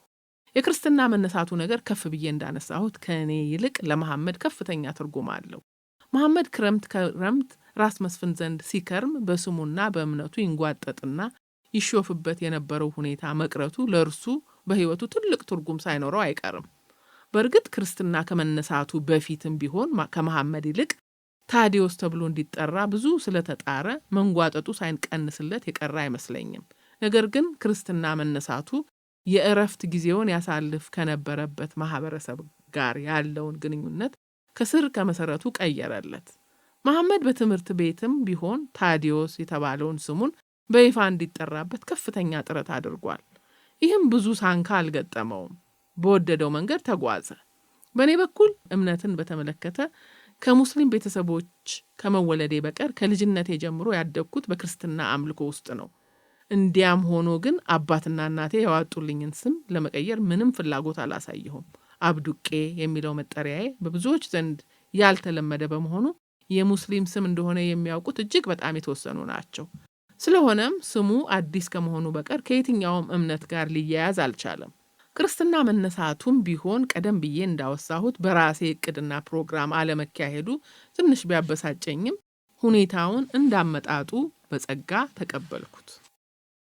የክርስትና መነሳቱ ነገር ከፍ ብዬ እንዳነሳሁት ከእኔ ይልቅ ለመሐመድ ከፍተኛ ትርጉም አለው። መሐመድ ክረምት ራስ መስፍን ዘንድ ሲከርም በስሙና በእምነቱ ይንጓጠጥና ይሾፍበት የነበረው ሁኔታ መቅረቱ ለእርሱ በሕይወቱ ትልቅ ትርጉም ሳይኖረው አይቀርም። በእርግጥ ክርስትና ከመነሳቱ በፊትም ቢሆን ከመሐመድ ይልቅ ታዲዮስ ተብሎ እንዲጠራ ብዙ ስለተጣረ መንጓጠጡ ሳይንቀንስለት የቀረ አይመስለኝም። ነገር ግን ክርስትና መነሳቱ የእረፍት ጊዜውን ያሳልፍ ከነበረበት ማህበረሰብ ጋር ያለውን ግንኙነት ከስር ከመሰረቱ ቀየረለት። መሐመድ በትምህርት ቤትም ቢሆን ታዲዮስ የተባለውን ስሙን በይፋ እንዲጠራበት ከፍተኛ ጥረት አድርጓል። ይህም ብዙ ሳንካ አልገጠመውም። በወደደው መንገድ ተጓዘ። በእኔ በኩል እምነትን በተመለከተ ከሙስሊም ቤተሰቦች ከመወለዴ በቀር ከልጅነቴ ጀምሮ ያደግኩት በክርስትና አምልኮ ውስጥ ነው። እንዲያም ሆኖ ግን አባትና እናቴ ያዋጡልኝን ስም ለመቀየር ምንም ፍላጎት አላሳየሁም። አብዱቄ የሚለው መጠሪያዬ በብዙዎች ዘንድ ያልተለመደ በመሆኑ የሙስሊም ስም እንደሆነ የሚያውቁት እጅግ በጣም የተወሰኑ ናቸው። ስለሆነም ስሙ አዲስ ከመሆኑ በቀር ከየትኛውም እምነት ጋር ሊያያዝ አልቻለም። ክርስትና መነሳቱም ቢሆን ቀደም ብዬ እንዳወሳሁት በራሴ እቅድና ፕሮግራም አለመካሄዱ ትንሽ ቢያበሳጨኝም ሁኔታውን እንዳመጣጡ በጸጋ ተቀበልኩት።